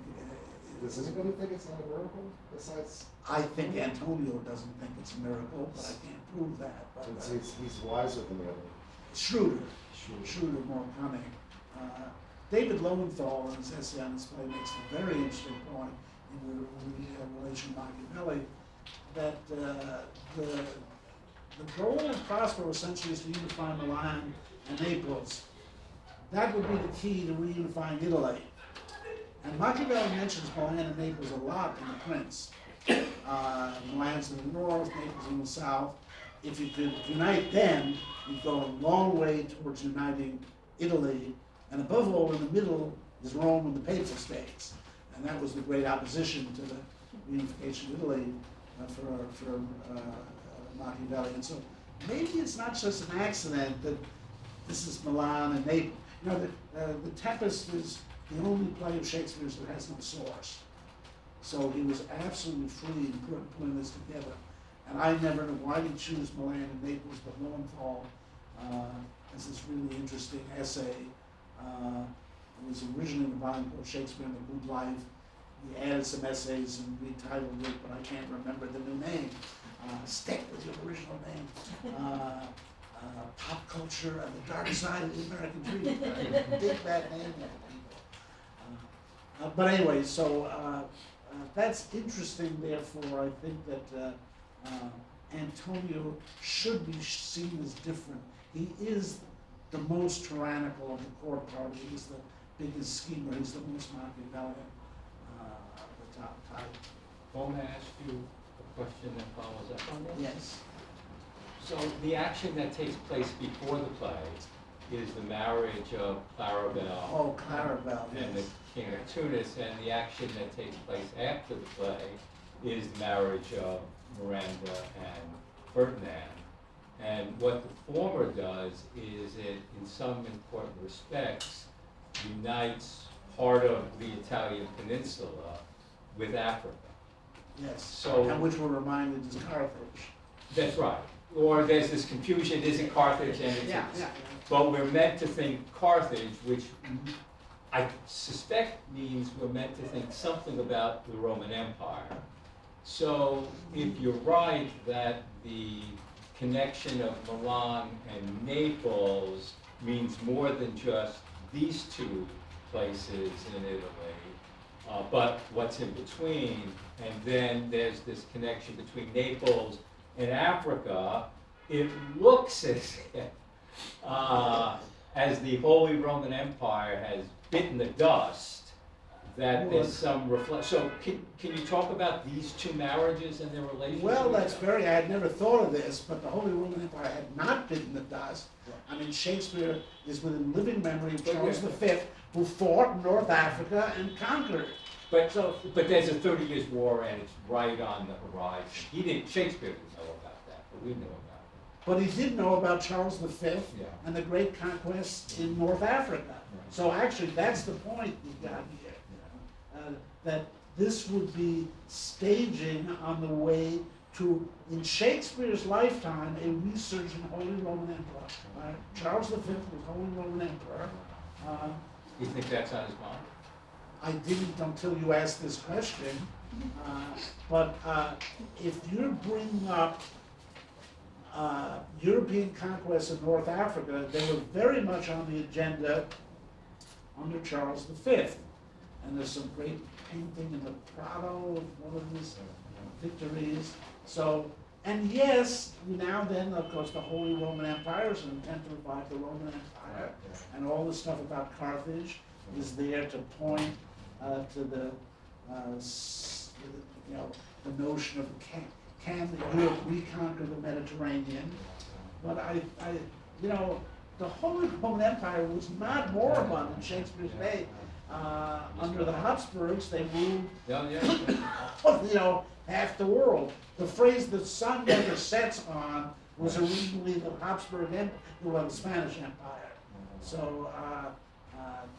Does anybody think it's not a miracle besides? I think Antonio doesn't think it's a miracle, but I can't prove that. But He's wiser than the other. Shrewder, more cunning. David Lowenthal, in his essay on this play, makes a very interesting point in relation to Machiavelli. that the goal of Prospero essentially is to unify Milan and Naples. That would be the key to reunifying Italy. And Machiavelli mentions Milan and Naples a lot in The Prince. Milan's in the north, Naples in the south. If you could unite them, you'd go a long way towards uniting Italy. And above all, in the middle is Rome and the Papal States. And that was the great opposition to the reunification of Italy for Machiavelli. And so maybe it's not just an accident that this is Milan and Naples. You know, the Tempest is the only play of Shakespeare's that has no source. So he was absolutely free in putting this together. And I never know why he choose Milan and Naples, but Lowenthal has this really interesting essay. It was originally in the volume called Shakespeare and the Good Life. He added some essays and retitled it, but I can't remember the new name. Stick with your original name. Pop Culture and the Dark Side of the American Dream. Big bad name. But anyway, so that's interesting. Therefore, I think that Antonio should be seen as different. He is the most tyrannical of the court party. He's the biggest schemer. He's the most Machiavellian of the top type. Paul, may I ask you a question that follows up on this? Yes. So the action that takes place before the play is the marriage of Claribel Oh, Claribel, and the yes. King of Tunis, and the action that takes place after the play is the marriage of Miranda and Ferdinand. And what the former does is it, in some important respects, unites part of the Italian peninsula with Africa. Yes. So- And which we're reminded is Carthage. That's right. Or there's this confusion, is it Carthage and it's, but we're meant to think Carthage, which I suspect means we're meant to think something about the Roman Empire. So if you're right that the connection of Milan and Naples means more than just these two places in Italy, but what's in between, and then there's this connection between Naples and Africa, it looks as if, as the Holy Roman Empire has bitten the dust, that there's some so can you talk about these two marriages and their relationship? Well, I had never thought of this, but the Holy Roman Empire had not bitten the dust. I mean, Shakespeare is within living memory of Charles V, who fought in North Africa and conquered. But there's a 30 Years' War and it's right on the horizon. Shakespeare didn't know about that, but we know about it. But he did know about Charles V Yeah. and the great conquest in North Africa. So actually, that's the point we got here. That this would be staging on the way to, in Shakespeare's lifetime, a resurgent Holy Roman Emperor. Charles V was Holy Roman Emperor. You think that's on his mind? I didn't until you asked this question. But if you're bringing up European conquest of North Africa, they were very much on the agenda under Charles V. And there's some great painting in the Prado of one of his victories. So, and yes, now then, of course, the Holy Roman Empire is an attempt to revive the Roman Empire. And all the stuff about Carthage is there to point to the, the notion of can Europe reconquer the Mediterranean? But the Holy Roman Empire was not moribund in Shakespeare's day. Under the Habsburgs, they ruled, half the world. The phrase "the sun never sets on" was originally the Habsburg Empire, the Spanish Empire. So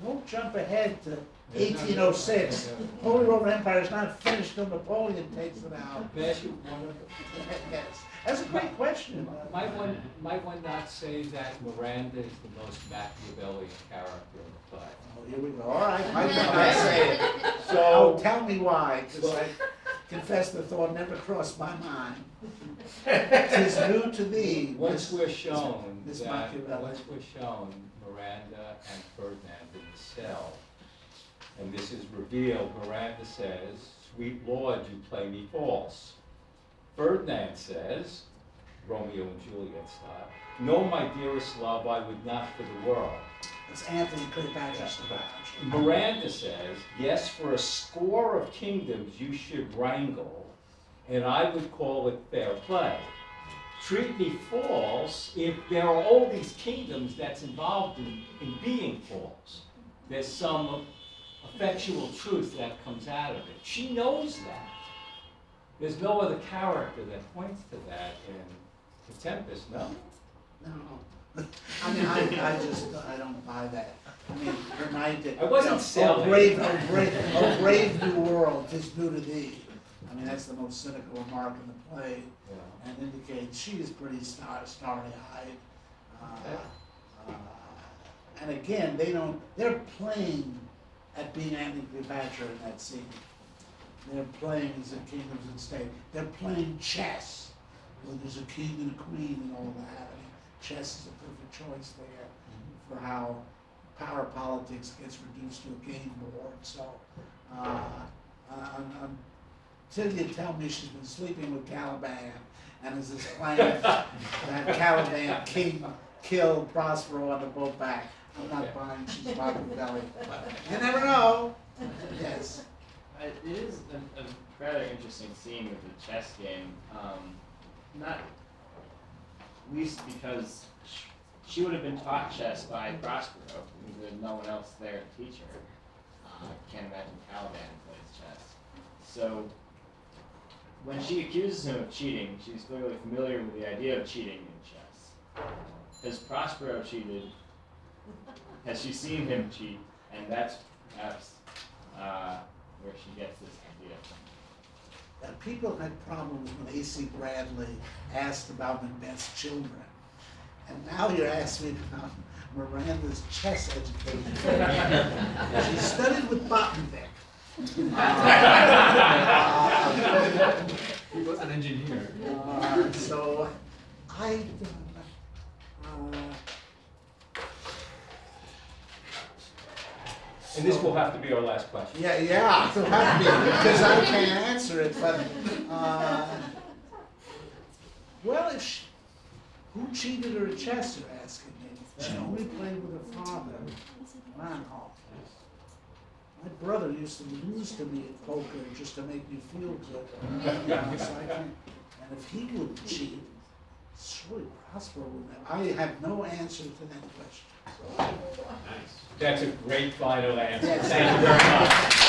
don't jump ahead to 1806. Holy Roman Empire is not finished till Napoleon takes it out. May I ask you one Yes, that's a great question. Might one not say that Miranda is the most Machiavellian character in the play? Oh, here we go. All right, might not say it. So tell me why, because I confess the thought never crossed my mind. 'Tis new to thee. Once we're shown Miss that, Machiavelli. once we're shown Miranda and Ferdinand in the cell, and this is revealed, Miranda says, "Sweet Lord, you play me false." Ferdinand says, Romeo and Juliet style, "No, my dearest love, I would not for the world." It's Anthony Cleopatra's Devourer. Miranda says, "Yes, for a score of kingdoms you should wrangle, and I would call it fair play. Treat me false if there are all these kingdoms that's involved in being false. There's some effectual truth that comes out of it." She knows that. There's no other character that points to that in The Tempest, no? No. I mean, I don't buy that. I mean, her knight did. I wasn't Oh, selling. brave new world, 'tis new to thee. I mean, that's the most cynical remark in the play, Yeah. and indicates she is pretty starry-eyed. And again, they're playing at being Anthony Cleopatra in that scene. They're playing as a kingdoms and state. They're playing chess, where there's a king and a queen and all that. I mean, chess is a perfect choice there for how power politics gets reduced to a game board. So, until you tell me she's been sleeping with Caliban, and is this claim that Caliban killed Prospero on the boat back, I'm not buying she's Machiavelli. You never know. Yes. It is a rather interesting scene with the chess game. Not least because she would have been taught chess by Prospero, because there's no one else there to teach her. I can't imagine Caliban plays chess. So when she accuses him of cheating, she's clearly familiar with the idea of cheating in chess. Has Prospero cheated? Has she seen him cheat? And that's perhaps where she gets this idea from. People had problems when A.C. Bradley asked about Macbeth's children. And now you're asking me about Miranda's chess education. She studied with Bottenbeck. He was an engineer. So I And this will have to be our last question. yeah, it'll have to be, because I can't answer it, but, well, who cheated her at chess, you're asking me? She only played with her father, Ranhoff. My brother used to lose to me at poker just to make me feel good. And if he would cheat, surely Prospero would have. I have no answer to that question. Nice. That's a great final answer. Yes. Thank you very much.